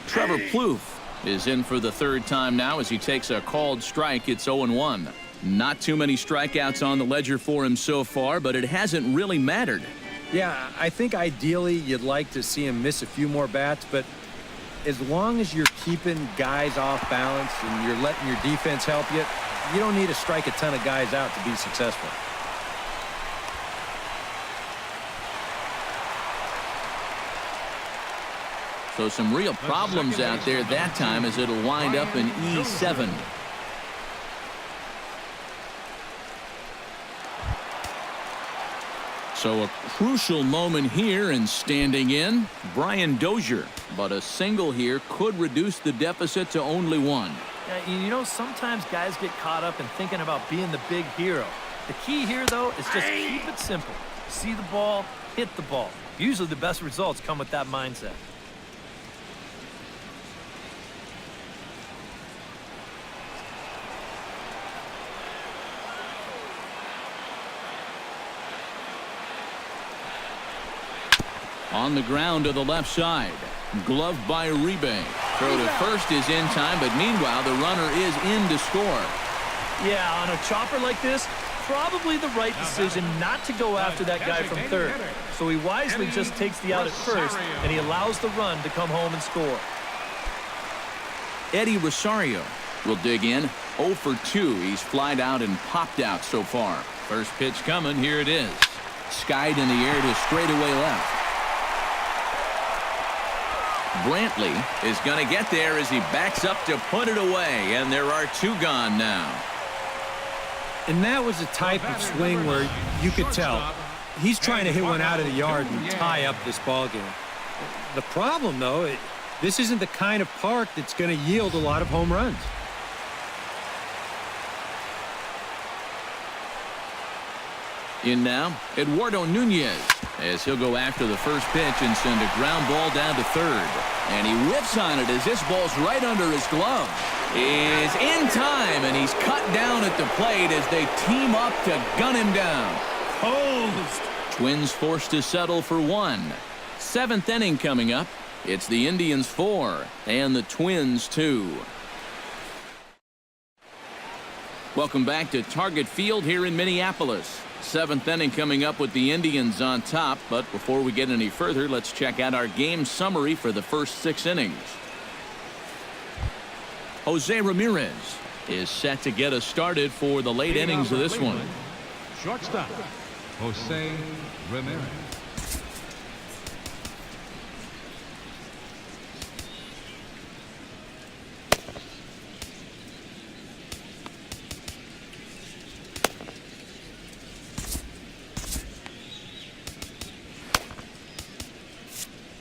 Trevor Plouffe is in for the third time now as he takes a called strike. It's 0-1. Not too many strikeouts on the ledger for him so far, but it hasn't really mattered. Yeah, I think ideally you'd like to see him miss a few more bats, but as long as you're keeping guys off balance and you're letting your defense help you, you don't need to strike a ton of guys out to be successful. So some real problems out there that time as it'll wind up in E7. So a crucial moment here, and standing in, Brian Dozier. But a single here could reduce the deficit to only 1. Yeah, you know, sometimes guys get caught up in thinking about being the big hero. The key here, though, is just keep it simple. See the ball, hit the ball. Usually the best results come with that mindset. On the ground to the left side. Gloved by Uribe. Throw to first is in time, but meanwhile the runner is in to score. Yeah, on a chopper like this, probably the right decision not to go after that guy from third. So he wisely just takes the out at first, and he allows the run to come home and score. Eddie Rosario will dig in. 0 for 2. He's flied out and popped out so far. First pitch coming. Here it is. Skied in the air to straightaway left. Brantley is going to get there as he backs up to put it away, and there are 2 gone now. And that was a type of swing where you could tell he's trying to hit one out of the yard and tie up this ball game. The problem, though, this isn't the kind of park that's going to yield a lot of home runs. In now, Eduardo Nunez, as he'll go after the first pitch and send a ground ball down to third. And he whiffs on it as this ball's right under his glove. Is in time, and he's cut down at the plate as they team up to gun him down. Posed. Twins forced to settle for 1. 7th inning coming up. It's the Indians 4 and the Twins 2. Welcome back to Target Field here in Minneapolis. 7th inning coming up with the Indians on top. But before we get any further, let's check out our game summary for the first 6 innings. Jose Ramirez is set to get us started for the late innings of this one. Shortstop, Jose Ramirez.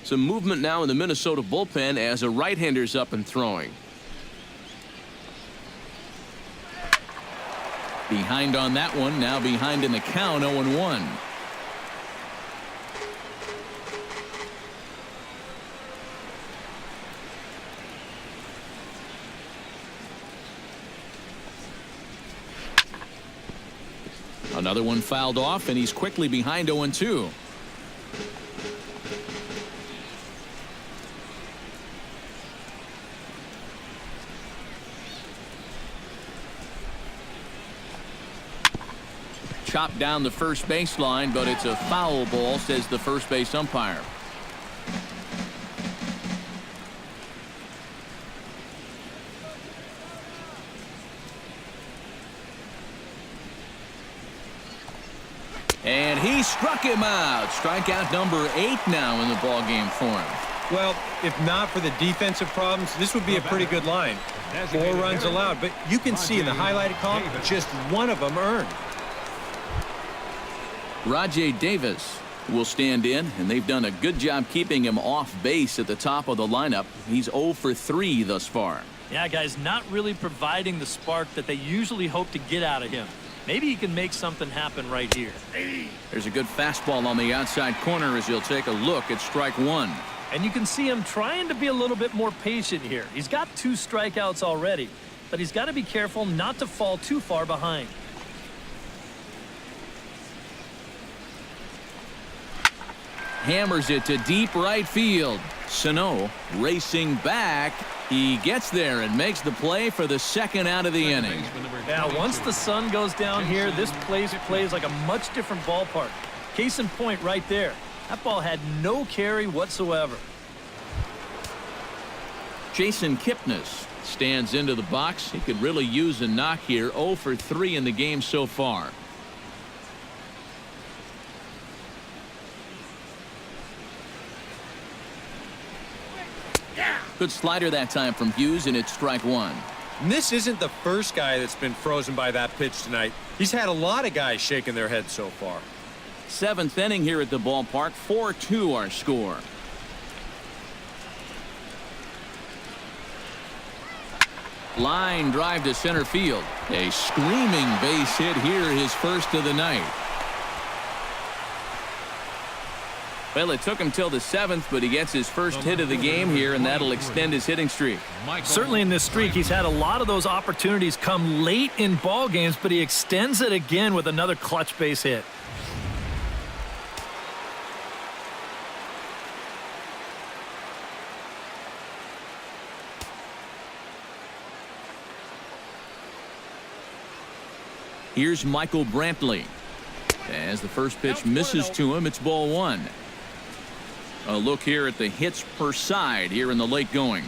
Some movement now in the Minnesota bullpen as a right-hander's up and throwing. Behind on that one, now behind in the count, 0-1. Another one fouled off, and he's quickly behind 0-2. Chopped down the first baseline, but it's a foul ball, says the first base umpire. And he struck him out. Strikeout number 8 now in the ballgame for him. Well, if not for the defensive problems, this would be a pretty good line. 4 runs allowed, but you can see in the highlighted column, just one of them earned. Rajay Davis will stand in, and they've done a good job keeping him off base at the top of the lineup. He's 0 for 3 thus far. Yeah, guys, not really providing the spark that they usually hope to get out of him. Maybe he can make something happen right here. There's a good fastball on the outside corner as he'll take a look at strike 1. And you can see him trying to be a little bit more patient here. He's got 2 strikeouts already, but he's got to be careful not to fall too far behind. Hammers it to deep right field. Sano racing back. He gets there and makes the play for the second out of the inning. Now, once the sun goes down here, this place plays like a much different ballpark. Case in point right there. That ball had no carry whatsoever. Jason Kipnis stands into the box. He could really use a knock here. 0 for 3 in the game so far. Good slider that time from Hughes, and it's strike 1. And this isn't the first guy that's been frozen by that pitch tonight. He's had a lot of guys shaking their heads so far. 7th inning here at the ballpark. 4-2 our score. Line drive to center field. A screaming base hit here, his first of the night. Well, it took him till the 7th, but he gets his first hit of the game here, and that'll extend his hitting streak. Certainly in this streak, he's had a lot of those opportunities come late in ball games, but he extends it again with another clutch base hit. Here's Michael Brantley. As the first pitch misses to him, it's ball 1. A look here at the hits per side here in the late going.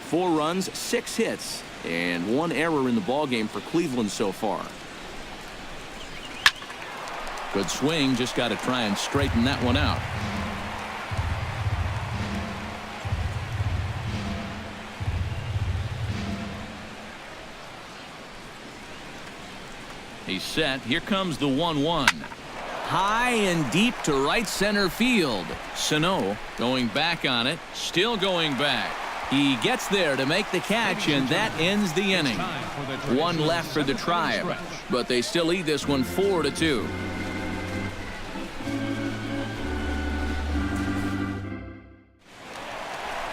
4 runs, 6 hits, and 1 error in the ballgame for Cleveland so far. Good swing, just got to try and straighten that one out. He's set. Here comes the 1-1. High and deep to right center field. Sano going back on it. Still going back. He gets there to make the catch, and that ends the inning. 1 left for the Tribe, but they still lead this one 4-2.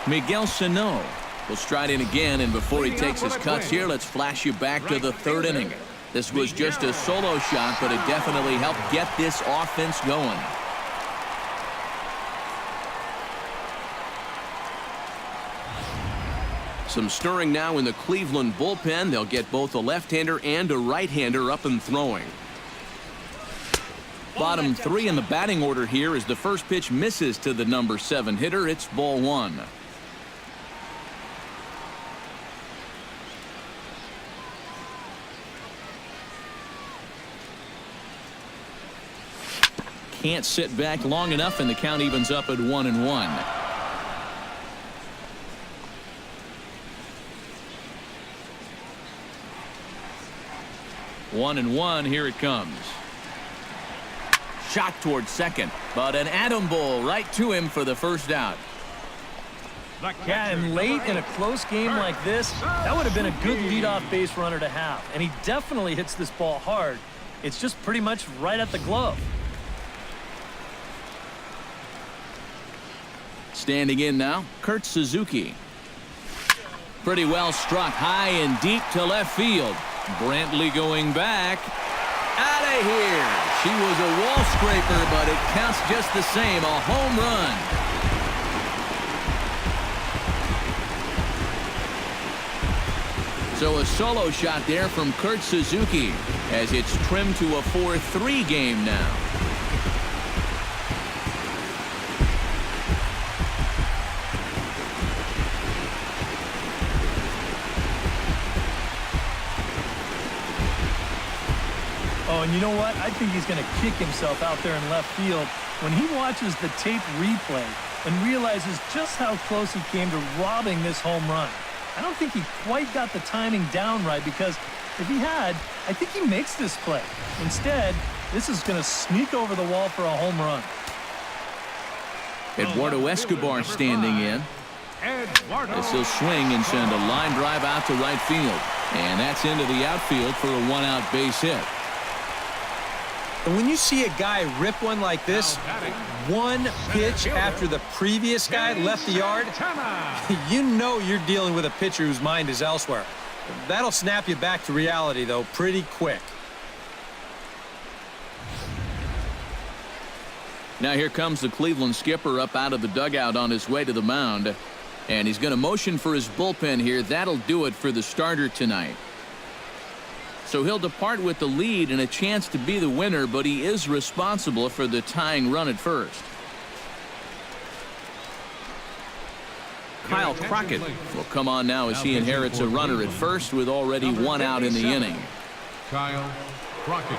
Miguel Sano will stride in again, and before he takes his cuts here, let's flash you back to the 3rd inning. This was just a solo shot, but it definitely helped get this offense going. Some stirring now in the Cleveland bullpen. They'll get both a left-hander and a right-hander up and throwing. Bottom 3 in the batting order here as the first pitch misses to the number 7 hitter. It's ball 1. Can't sit back long enough, and the count evens up at 1-1. One and one, here it comes. Shot towards second, but an atom bowl right to him for the first out. Yeah, and late in a close game like this, that would have been a good leadoff base runner to have. And he definitely hits this ball hard. It's just pretty much right at the glove. Standing in now, Kurt Suzuki. Pretty well struck high and deep to left field. Brantley going back. Out of here. She was a wall scraper, but it counts just the same. A home run. So a solo shot there from Kurt Suzuki as it's trimmed to a 4-3 game now. Oh, and you know what? I think he's going to kick himself out there in left field when he watches the tape replay and realizes just how close he came to robbing this home run. I don't think he quite got the timing down right, because if he had, I think he makes this play. Instead, this is going to sneak over the wall for a home run. Eduardo Escobar standing in. As he'll swing and send a line drive out to right field. And that's into the outfield for a one-out base hit. And when you see a guy rip one like this, one pitch after the previous guy left the yard, you know you're dealing with a pitcher whose mind is elsewhere. That'll snap you back to reality, though, pretty quick. Now here comes the Cleveland skipper up out of the dugout on his way to the mound. And he's going to motion for his bullpen here. That'll do it for the starter tonight. So he'll depart with the lead and a chance to be the winner, but he is responsible for the tying run at first. Kyle Crockett will come on now as he inherits a runner at first with already one out in the inning. Kyle Crockett.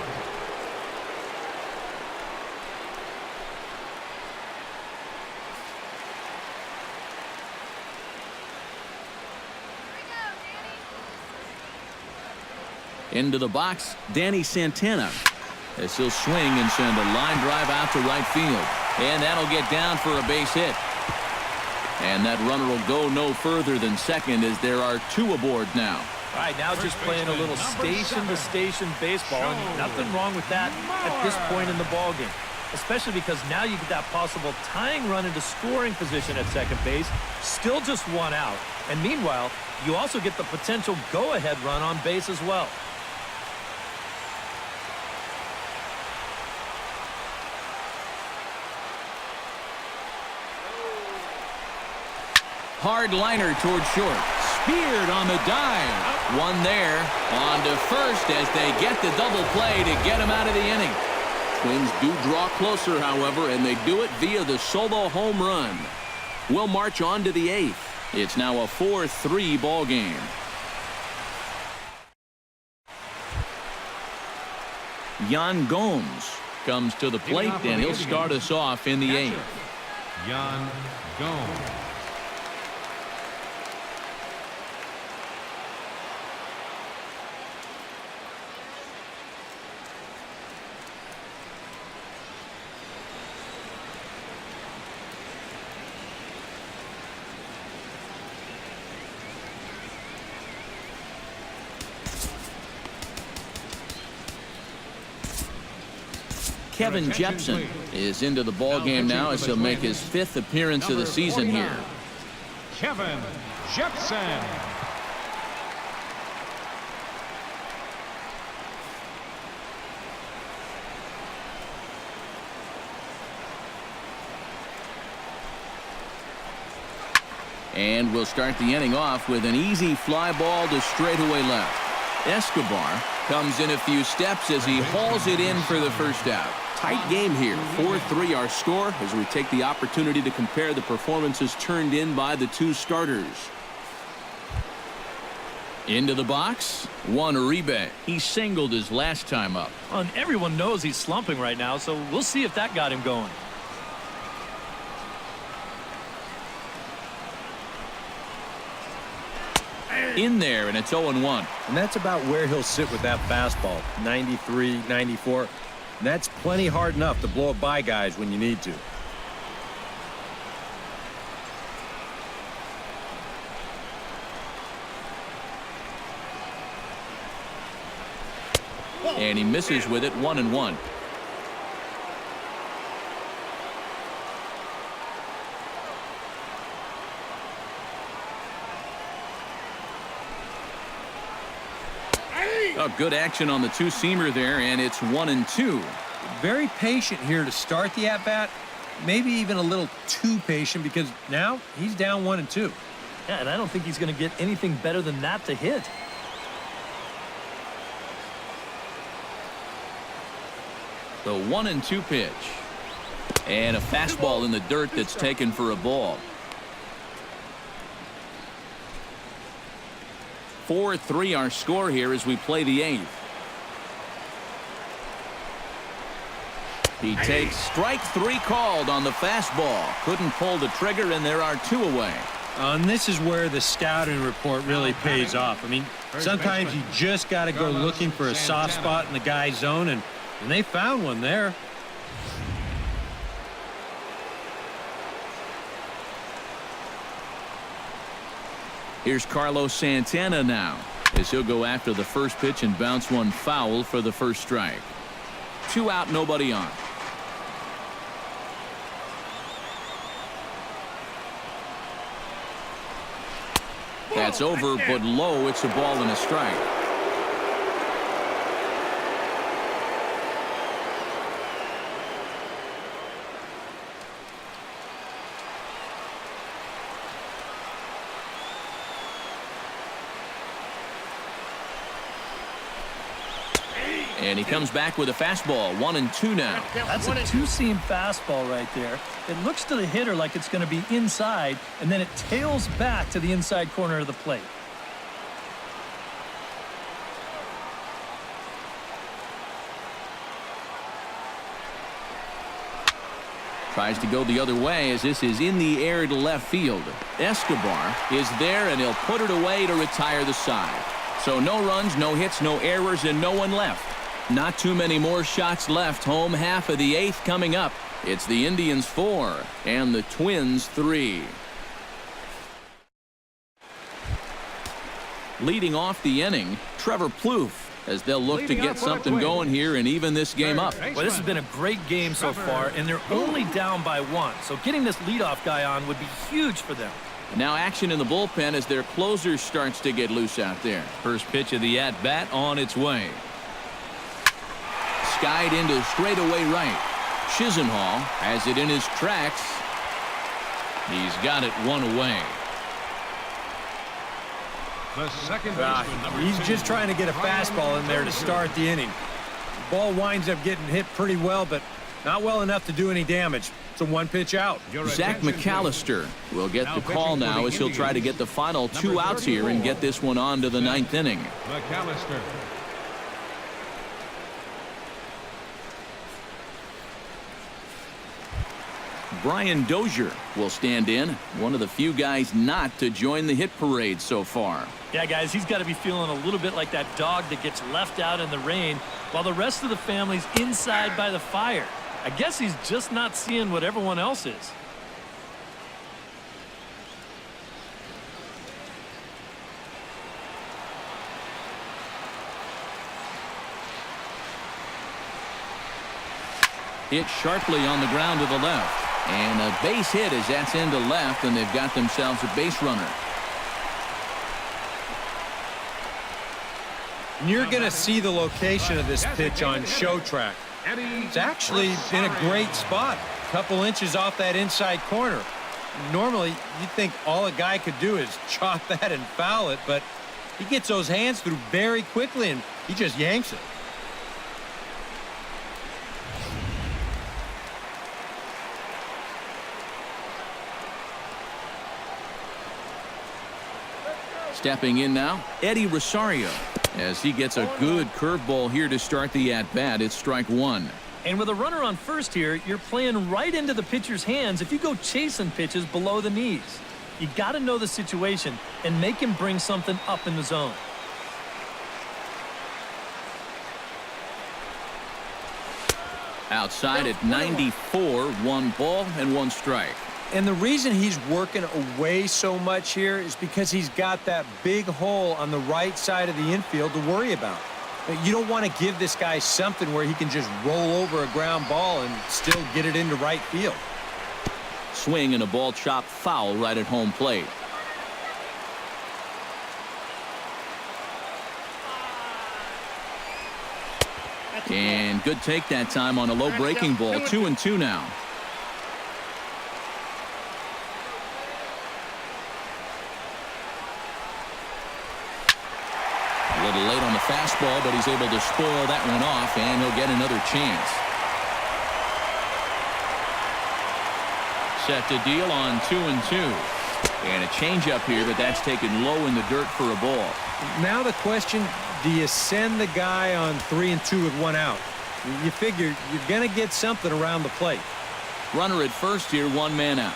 Into the box, Danny Santana. As he'll swing and send a line drive out to right field. And that'll get down for a base hit. And that runner will go no further than second as there are two aboard now. All right, now just playing a little station-to-station baseball, and nothing wrong with that at this point in the ballgame. Especially because now you get that possible tying run into scoring position at second base, still just one out. And meanwhile, you also get the potential go-ahead run on base as well. Hard liner toward short. Speared on the dive. One there. On to first as they get the double play to get him out of the inning. Twins do draw closer, however, and they do it via the solo home run. We'll march on to the eighth. It's now a 4-3 ball game. Yan Gomes comes to the plate, and he'll start us off in the eighth. Yan Gomes. Kevin Jepson is into the ball game now as he'll make his fifth appearance of the season here. Kevin Jepson. And we'll start the inning off with an easy fly ball to straightaway left. Escobar comes in a few steps as he hauls it in for the first out. Tight game here. 4-3 our score as we take the opportunity to compare the performances turned in by the two starters. Into the box, Juan Uribe. He singled his last time up. And everyone knows he's slumping right now, so we'll see if that got him going. In there, and it's 0-1. And that's about where he'll sit with that fastball. 93, 94. And that's plenty hard enough to blow it by guys when you need to. And he misses with it, 1-1. Oh, good action on the two-seamer there, and it's 1-2. Very patient here to start the at-bat. Maybe even a little too patient because now he's down 1-2. Yeah, and I don't think he's going to get anything better than that to hit. The 1-2 pitch. And a fastball in the dirt that's taken for a ball. 4-3 our score here as we play the 8th. He takes strike 3 called on the fastball. Couldn't pull the trigger, and there are 2 away. And this is where the scouting report really pays off. I mean, sometimes you just got to go looking for a soft spot in the guy's zone, and they found one there. Here's Carlos Santana now, as he'll go after the first pitch and bounce one foul for the first strike. 2 out, nobody on. That's over, but low. It's a ball and a strike. And he comes back with a fastball, 1-2 now. That's a two-seam fastball right there. It looks to the hitter like it's going to be inside, and then it tails back to the inside corner of the plate. Tries to go the other way as this is in the air to left field. Escobar is there, and he'll put it away to retire the side. So no runs, no hits, no errors, and no one left. Not too many more shots left. Home half of the 8th coming up. It's the Indians 4 and the Twins 3. Leading off the inning, Trevor Plouffe, as they'll look to get something going here and even this game up. Well, this has been a great game so far, and they're only down by 1. So getting this leadoff guy on would be huge for them. Now action in the bullpen as their closer starts to get loose out there. First pitch of the at-bat on its way. Skied into straightaway right. Chisenhall has it in his tracks. He's got it 1 away. The second baseman, He's just trying to get a fastball in there to start the inning. The ball winds up getting hit pretty well, but not well enough to do any damage. It's a 1-pitch out. Zach McAllister will get the call now as he'll try to get the final 2 outs here and get this one on to the 9th inning. McAllister. Brian Dozier will stand in, one of the few guys not to join the hit parade so far. Yeah, guys, he's got to be feeling a little bit like that dog that gets left out in the rain while the rest of the family's inside by the fire. I guess he's just not seeing what everyone else is. Hit sharply on the ground to the left. And a base hit as that's into left, and they've got themselves a base runner. And you're going to see the location of this pitch on show track. It's actually in a great spot, a couple inches off that inside corner. Normally, you'd think all a guy could do is chop that and foul it, but he gets those hands through very quickly, and he just yanks it. Stepping in now, Eddie Rosario, as he gets a good curveball here to start the at-bat. It's strike 1. And with a runner on first here, you're playing right into the pitcher's hands if you go chasing pitches below the knees. You got to know the situation and make him bring something up in the zone. Outside at 94, 1 ball and 1 strike. And the reason he's working away so much here is because he's got that big hole on the right side of the infield to worry about. You don't want to give this guy something where he can just roll over a ground ball and still get it into right field. Swing and a ball chopped foul right at home plate. And good take that time on a low breaking ball. 2-2 now. A little late on the fastball, but he's able to spoil that one off, and he'll get another chance. Set to deal on 2-2. And a changeup here, but that's taken low in the dirt for a ball. Now the question, do you send the guy on 3-2 with one out? You figure you're going to get something around the plate. Runner at first here, one man out.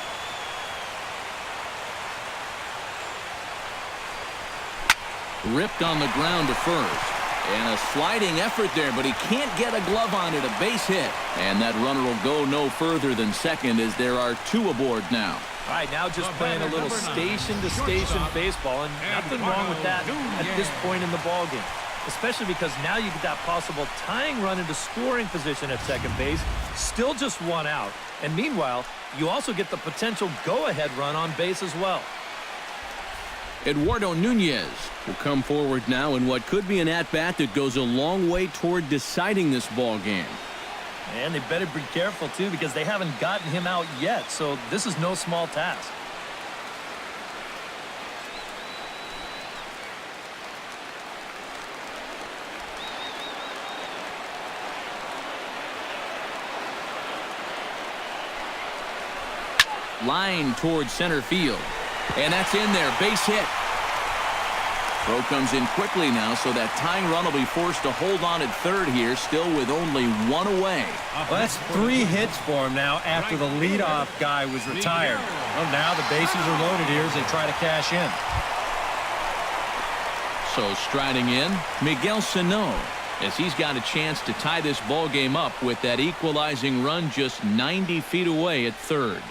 Ripped on the ground to first. And a sliding effort there, but he can't get a glove on it. A base hit. And that runner will go no further than second as there are two aboard now. All right, now just playing a little station-to-station baseball, and nothing wrong with that at this point in the ballgame, especially because now you get that possible tying run into scoring position at second base, still just one out. And meanwhile, you also get the potential go-ahead run on base as well. Eduardo Nunez will come forward now in what could be an at-bat that goes a long way toward deciding this ball game. And they better be careful, too, because they haven't gotten him out yet, so this is no small task. Line towards center field. And that's in there. Base hit. Throw comes in quickly now, so that tying run will be forced to hold on at third here, still with only one away. Well, that's 3 hits for him now after the leadoff guy was retired. Well, now the bases are loaded here as they try to cash in. So striding in, Miguel Sano, as he's got a chance to tie this ball game up with that equalizing run just 90 feet away at third.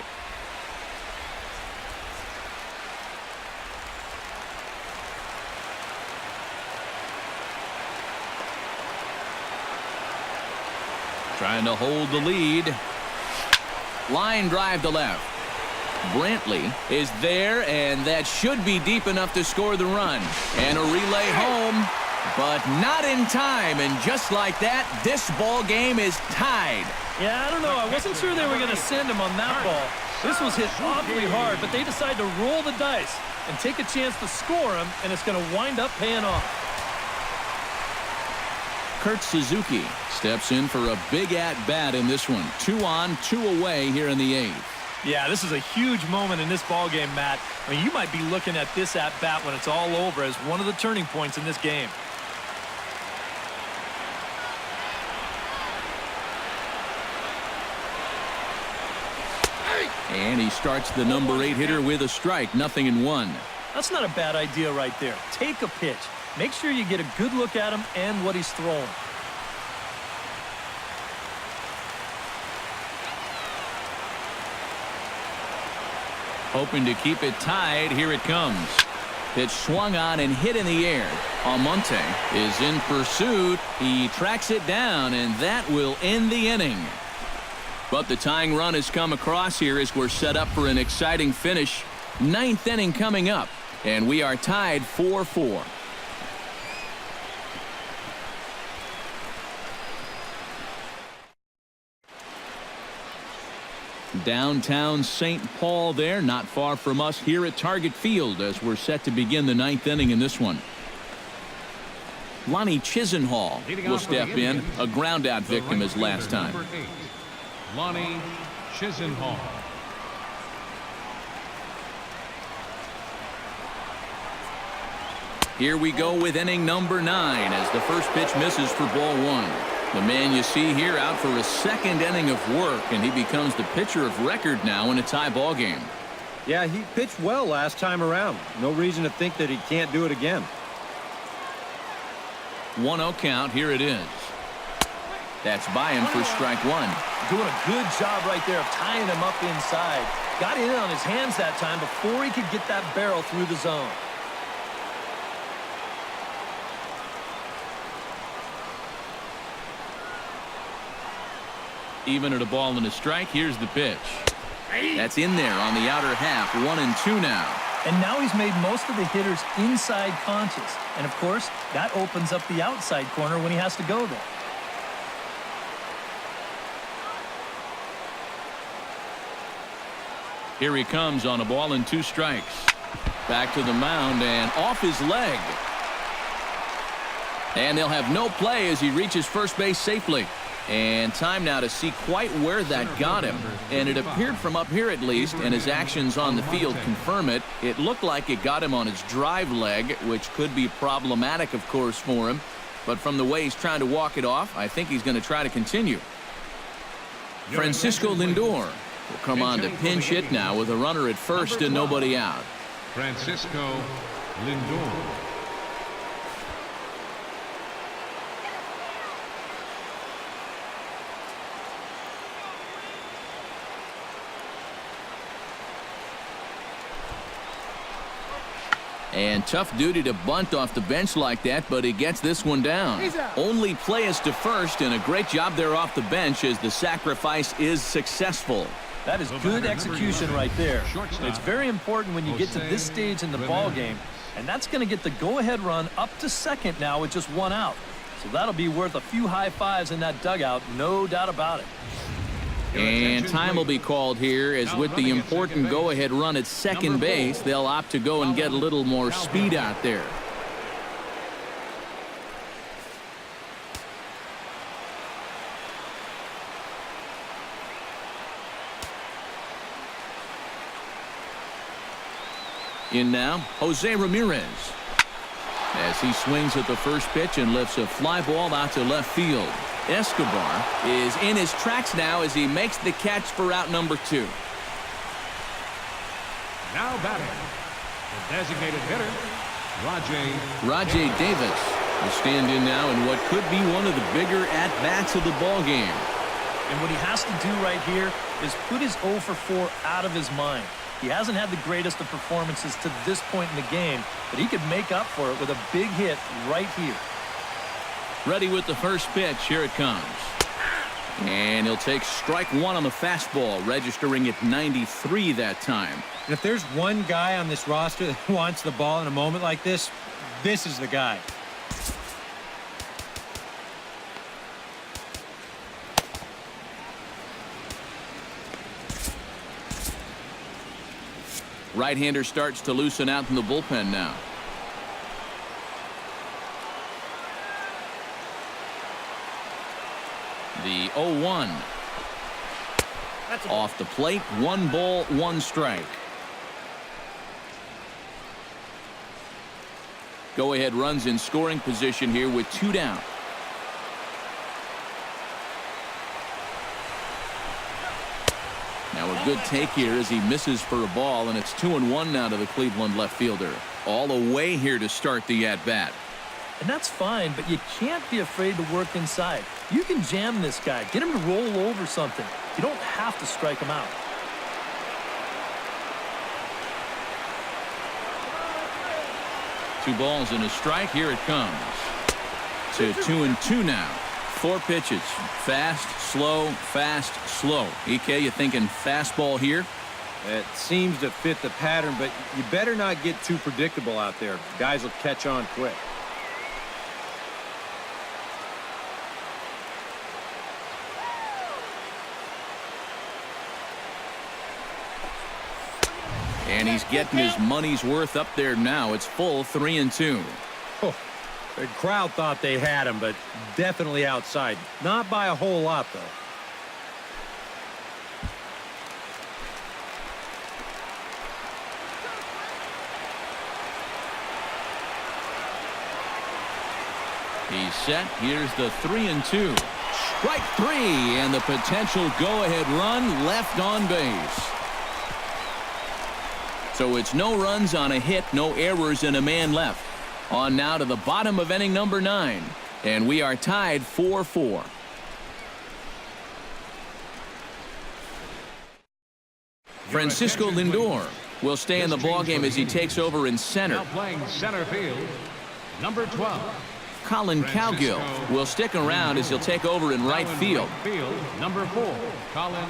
Trying to hold the lead. Line drive to left. Brantley is there, and that should be deep enough to score the run. And a relay home, but not in time. And just like that, this ball game is tied. Yeah, I don't know. I wasn't sure they were going to send him on that ball. This was hit awfully hard, but they decided to roll the dice and take a chance to score him, and it's going to wind up paying off. Kurt Suzuki steps in for a big at-bat in this one. 2 on, 2 away here in the 8th. Yeah, this is a huge moment in this ballgame, Matt. I mean, you might be looking at this at-bat when it's all over as one of the turning points in this game. And he starts the number 8 hitter with a strike. 0-1. That's not a bad idea right there. Take a pitch. Make sure you get a good look at him and what he's throwing. Hoping to keep it tied. Here it comes. Pitch swung on and hit in the air. Almonte is in pursuit. He tracks it down, and that will end the inning. But the tying run has come across here as we're set up for an exciting finish. 9th inning coming up, and we are tied 4-4. Downtown St. Paul there, not far from us here at Target Field as we're set to begin the 9th inning in this one. Lonnie Chisenhall will step in, a ground-out victim as last time. Lonnie Chisenhall. Here we go with inning number 9 as the first pitch misses for ball 1. The man you see here out for a second inning of work, and he becomes the pitcher of record now in a tie ball game. Yeah, he pitched well last time around. No reason to think that he can't do it again. 1-0 count. Here it is. That's by him for strike 1. Doing a good job right there of tying him up inside. Got in on his hands that time before he could get that barrel through the zone. Even at a ball and a strike, here's the pitch. That's in there on the outer half. 1-2 now. And now he's made most of the hitters inside conscious. And, of course, that opens up the outside corner when he has to go there. Here he comes on a ball and 2 strikes. Back to the mound and off his leg. And they'll have no play as he reaches first base safely. And time now to see quite where that got him. And it appeared from up here at least, and his actions on the field confirm it. It looked like it got him on his drive leg, which could be problematic, of course, for him. But from the way he's trying to walk it off, I think he's going to try to continue. Francisco Lindor will come on to pinch hit now with a runner at first and nobody out. Francisco Lindor. And tough duty to bunt off the bench like that, but he gets this one down. Only play is to first, and a great job there off the bench as the sacrifice is successful. That is good execution right there. It's very important when you get to this stage in the ball game, and that's going to get the go-ahead run up to second now with just 1 out. So that'll be worth a few high fives in that dugout, no doubt about it. And time will be called here as with the important go-ahead run at second base, they'll opt to go and get a little more speed out there. In now, Jose Ramirez. As he swings at the first pitch and lifts a fly ball out to left field. Escobar is in his tracks now as he makes the catch for out number 2. Now batting, the designated hitter, Rajay Davis will stand in now in what could be one of the bigger at-bats of the ball game. And what he has to do right here is put his 0 for 4 out of his mind. He hasn't had the greatest of performances to this point in the game, but he could make up for it with a big hit right here. Ready with the first pitch. Here it comes. And he'll take strike 1 on the fastball, registering at 93 that time. And if there's one guy on this roster that wants the ball in a moment like this, this is the guy. Right-hander starts to loosen out in the bullpen now. The 0-1. Off the plate, 1 ball, 1 strike. Go-ahead runs in scoring position here with 2 down. Now a good take here as he misses for a ball, and it's 2-1 now to the Cleveland left fielder. All the way here to start the at-bat. And that's fine, but you can't be afraid to work inside. You can jam this guy. Get him to roll over something. You don't have to strike him out. Two balls and a strike. Here it comes. To 2-2 now. 4 pitches. Fast, slow, fast, slow. EK, you thinking fastball here? It seems to fit the pattern, but you better not get too predictable out there. Guys will catch on quick. And he's getting his money's worth up there now. It's full 3-2. Oh, the crowd thought they had him, but definitely outside. Not by a whole lot, though. He's set. Here's the 3-2. Strike 3, and the potential go-ahead run left on base. So it's no runs on a hit, no errors, and a man left. On now to the bottom of inning number 9. And we are tied 4-4. Francisco Lindor will stay in the ballgame as he takes over in center. Now playing center field, number 12. Colin Cowgill will stick around as he'll take over in right field. Number 4, Colin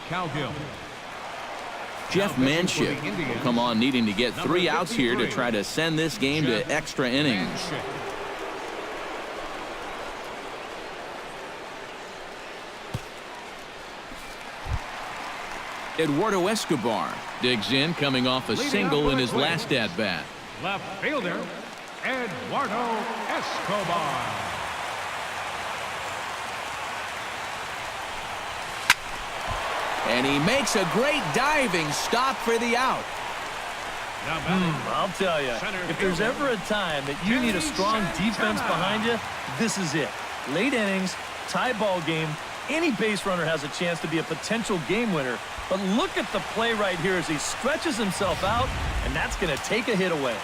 Cowgill. Jeff Manship will come on needing to get 3 outs here to try to send this game to extra innings. Eduardo Escobar digs in, coming off a single in his last at-bat. Left fielder, Eduardo Escobar. And he makes a great diving stop for the out. I'll tell you, if there's ever a time that you need a strong defense behind you, this is it. Late innings, tie ball game, any base runner has a chance to be a potential game winner. But look at the play right here as he stretches himself out, and that's going to take a hit away.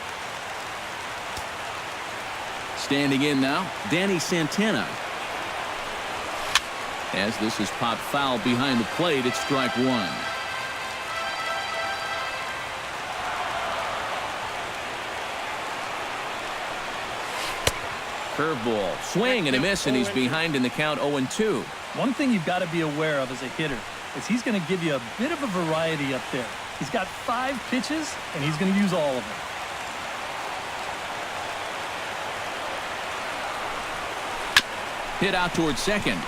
Standing in now, Danny Santana. As this is popped foul behind the plate, it's strike 1. Curveball, swing and a miss, and he's behind in the count 0-2. One thing you've got to be aware of as a hitter is he's going to give you a bit of a variety up there. He's got 5 pitches, and he's going to use all of them. Hit out towards second.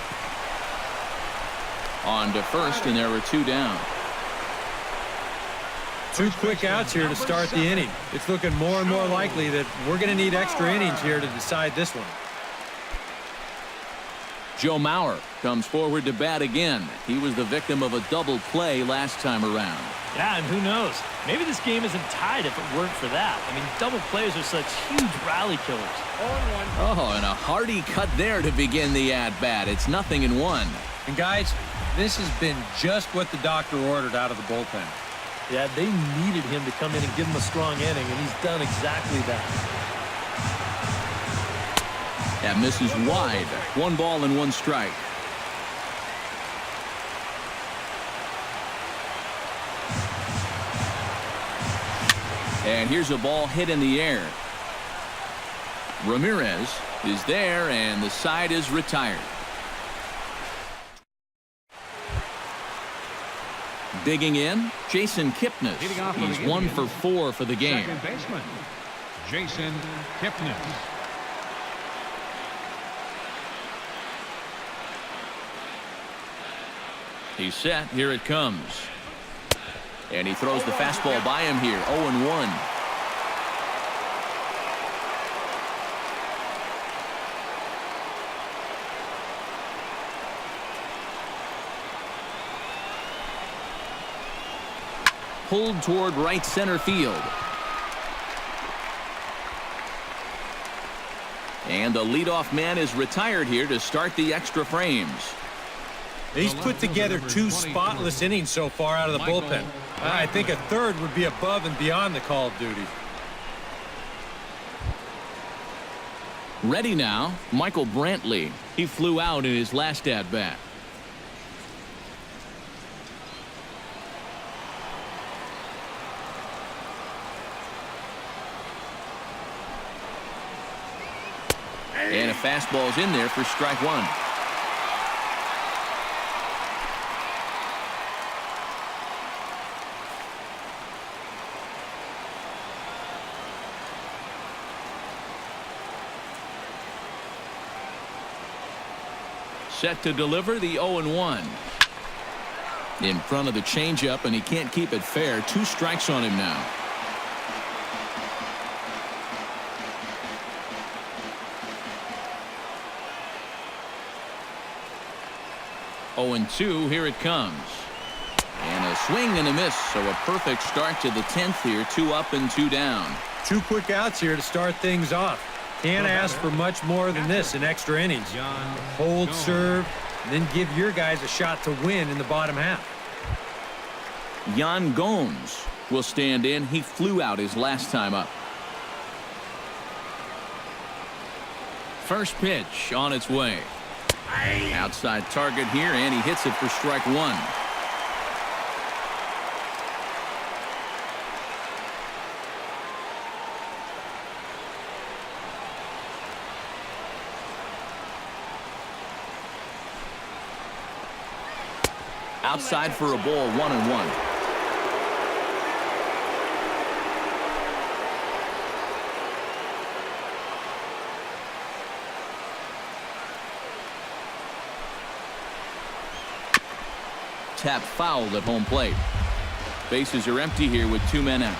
On to first, and there were 2 down. 2 quick outs here to start the inning. It's looking more and more likely that we're going to need extra innings here to decide this one. Joe Mauer comes forward to bat again. He was the victim of a double play last time around. Yeah, and who knows? Maybe this game isn't tied if it weren't for that. I mean, double plays are such huge rally killers. Oh, and a hearty cut there to begin the at-bat. It's 0-1. And guys, this has been just what the doctor ordered out of the bullpen. Yeah, they needed him to come in and give him a strong inning, and he's done exactly that. That misses wide. 1 ball and 1 strike. And here's a ball hit in the air. Ramirez is there, and the side is retired. Digging in, Jason Kipnis. He's 1 for 4 for the game. Second baseman, Jason Kipnis. He's set. Here it comes. And he throws the fastball by him here. 0-1. Pulled toward right center field. And the leadoff man is retired here to start the extra frames. He's put together 2 spotless innings so far out of the bullpen. I think a third would be above and beyond the call of duty. Ready now, Michael Brantley. He flew out in his last at-bat. And a fastball's in there for strike 1. Set to deliver the 0-1. In front of the changeup, and he can't keep it fair. 2 strikes on him now. Oh, 2, here it comes. And a swing and a miss, so a perfect start to the 10th here. 2 up and 2 down. 2 quick outs here to start things off. Can't ask for much more than this in extra innings. Hold, serve, and then give your guys a shot to win in the bottom half. Yan Gomes will stand in. He flew out his last time up. First pitch on its way. Outside target here, and he hits it for strike 1. Outside for a ball, 1-1. Tap foul at home plate. Bases are empty here with 2 men out.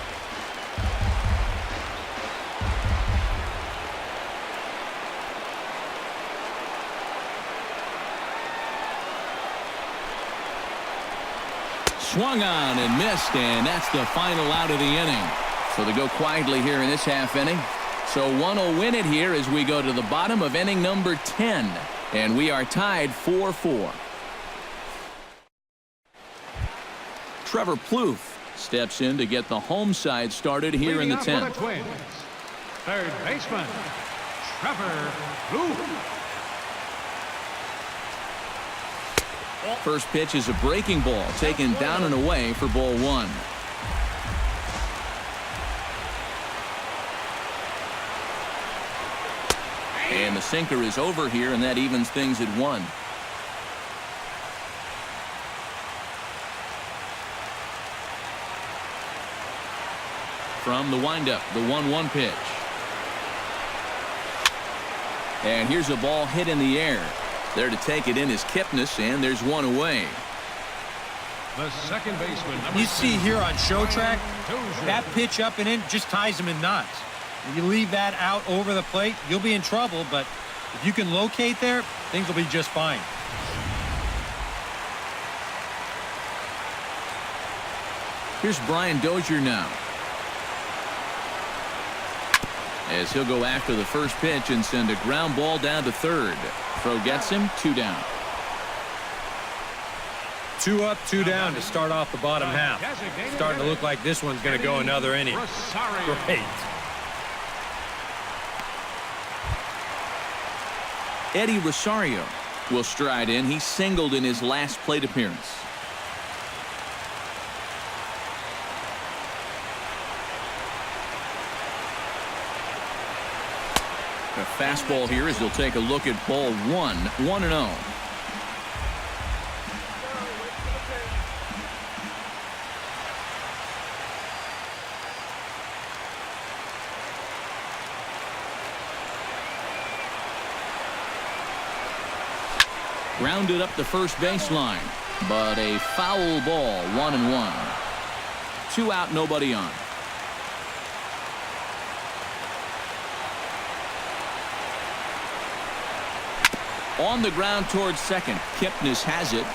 Swung on and missed, and that's the final out of the inning. So they go quietly here in this half inning. So one will win it here as we go to the bottom of inning number 10. And we are tied 4-4. Trevor Plouffe steps in to get the home side started here in the 10th. Twins, third baseman, Trevor Plouffe. First pitch is a breaking ball taken down and away for ball 1. And the sinker is over here, and that evens things at 1. From the windup, the 1-1 pitch. And here's a ball hit in the air. There to take it in is Kipnis, and there's one away. The second baseman. You see here on show track, that pitch up and in just ties him in knots. If you leave that out over the plate, you'll be in trouble, but if you can locate there, things will be just fine. Here's Brian Dozier now, as he'll go after the first pitch and send a ground ball down to third. Throw gets him, 2 down. 2 up, 2 down to start off the bottom half. Starting to look like this one's going to go another inning. Great. Eddie Rosario will stride in. He singled in his last plate appearance. A fastball here as he'll take a look at ball 1, 1-0. Grounded up the first baseline, but a foul ball, 1-1. 2 out, nobody on. On the ground towards second. Kipnis has it.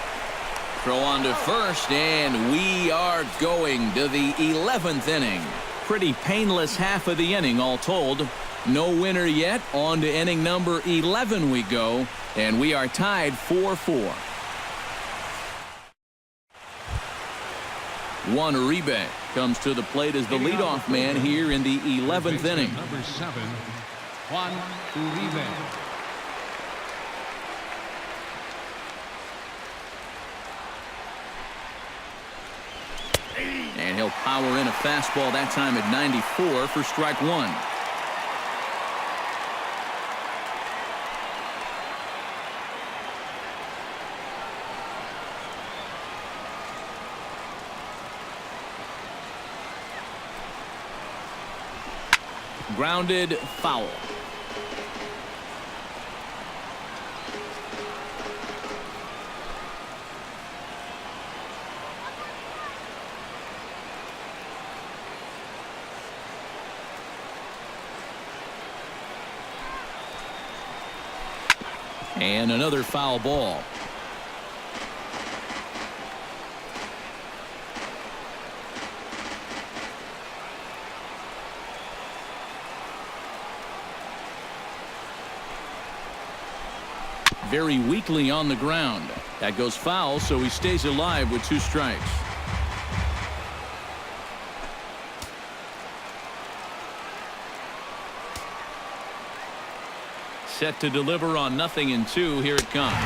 Throw on to first, and we are going to the 11th inning. Pretty painless half of the inning, all told. No winner yet. On to inning number 11 we go, and we are tied 4-4. Juan Uribe comes to the plate as the leadoff man here in the 11th inning. Number 7, Juan Uribe. And he'll power in a fastball that time at 94 for strike 1. Grounded, foul. And another foul ball. Very weakly on the ground. That goes foul, so he stays alive with 2 strikes. Set to deliver on 0-2. Here it comes.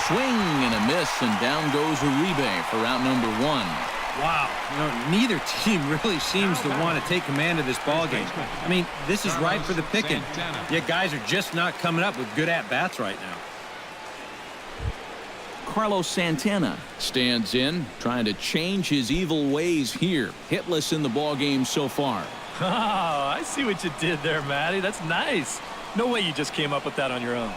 Swing and a miss, and down goes Uribe for out number 1. Wow. You know, neither team really seems to want to take command of this ball game. I mean, this is ripe for the picking. Yet guys are just not coming up with good at-bats right now. Carlos Santana stands in, trying to change his evil ways here. Hitless in the ballgame so far. Oh, I see what you did there, Matty. That's nice. No way you just came up with that on your own.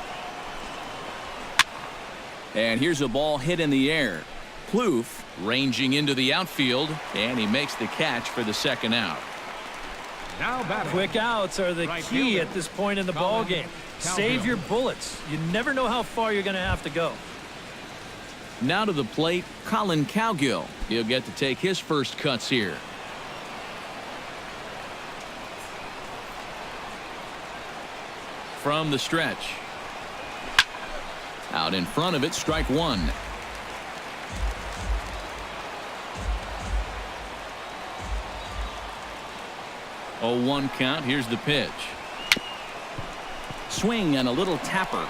And here's a ball hit in the air. Plouffe ranging into the outfield, and he makes the catch for the second out. Now batting. Quick outs are the Right key fielder. at this point in the Colin ball game. Save Cowgill. your bullets. You never know how far you're going to have to go. Now to the plate, Colin Cowgill. He'll get to take his first cuts here. From the stretch. Out in front of it, strike one. 0-1 count. Here's the pitch. Swing and a little tapper.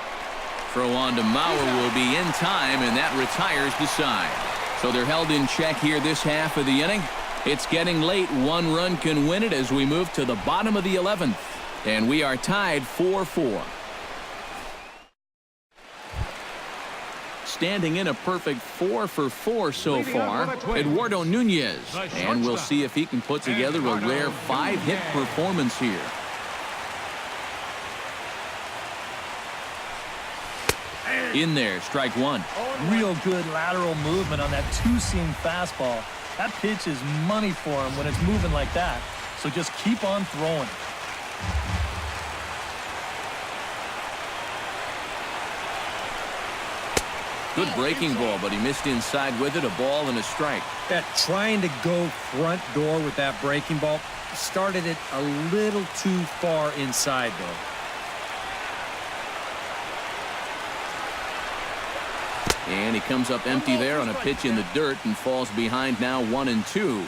Throw on to Mauer will be in time, and that retires the side. So they're held in check here this half of the inning. It's getting late. One run can win it as we move to the bottom of the 11th. And we are tied 4-4. Standing in a perfect 4 for 4 so far, Eduardo Nunez. And we'll see if he can put together a rare 5-hit performance here. In there, strike one. Real good lateral movement on that two-seam fastball. That pitch is money for him when it's moving like that. So just keep on throwing. Good breaking ball, but he missed inside with it. A ball and a strike. That trying to go front door with that breaking ball started it a little too far inside, though. And he comes up empty there on a pitch in the dirt and falls behind now 1-2.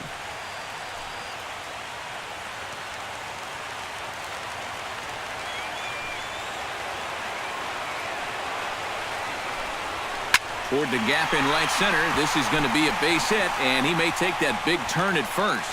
Toward the gap in right center. This is going to be a base hit, and he may take that big turn at first.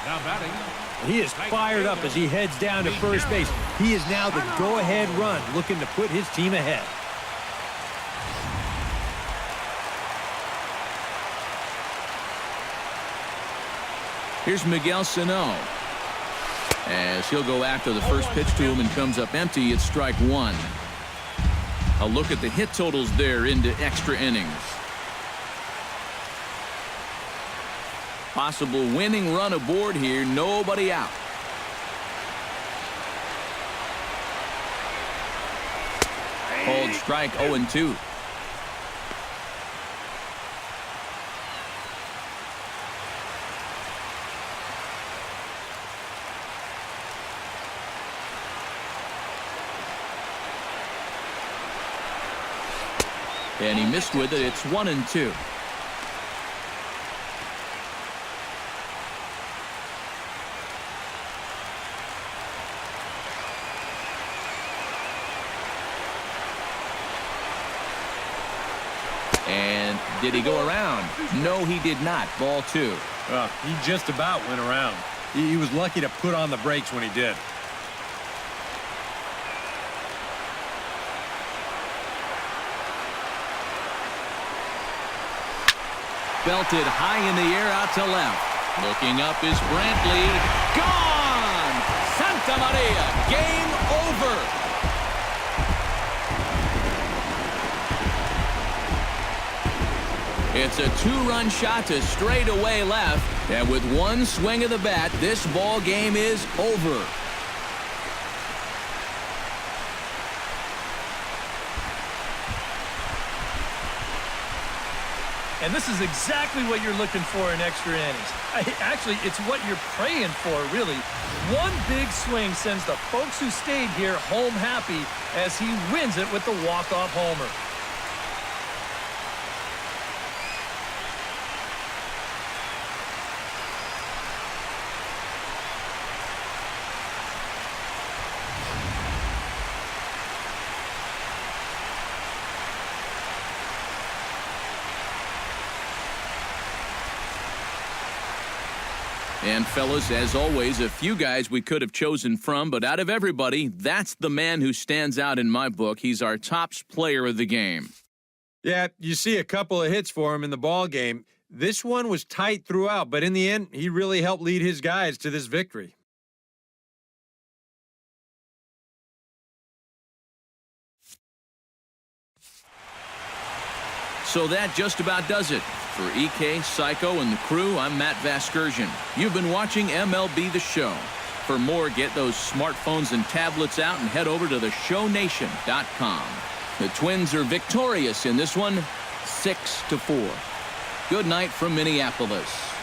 Now batting. He is fired up as he heads down to first base. He is now the go-ahead run, looking to put his team ahead. Here's Miguel Sano. As he'll go after the first pitch to him and comes up empty, it's strike one. A look at the hit totals there into extra innings. Possible winning run aboard here. Nobody out. Called strike 0-2. And he missed with it. It's 1-2. And did he go around? No, he did not. Ball two. He just about went around. He was lucky to put on the brakes when he did. Belted high in the air out to left. Looking up is Brantley. Gone! Santa Maria. Game over. It's a two-run shot to straightaway left. And with one swing of the bat, this ball game is over. And this is exactly what you're looking for in extra innings. Actually, it's what you're praying for, really. One big swing sends the folks who stayed here home happy as he wins it with the walk-off homer. And fellas, as always, a few guys we could have chosen from, but out of everybody, that's the man who stands out in my book. He's our top player of the game. Yeah, you see a couple of hits for him in the ball game. This one was tight throughout, but in the end, he really helped lead his guys to this victory. So that just about does it. For EK, Psycho, and the crew, I'm Matt Vasgersian. You've been watching MLB The Show. For more, get those smartphones and tablets out and head over to theshownation.com. The Twins are victorious in this one, 6-4. Good night from Minneapolis.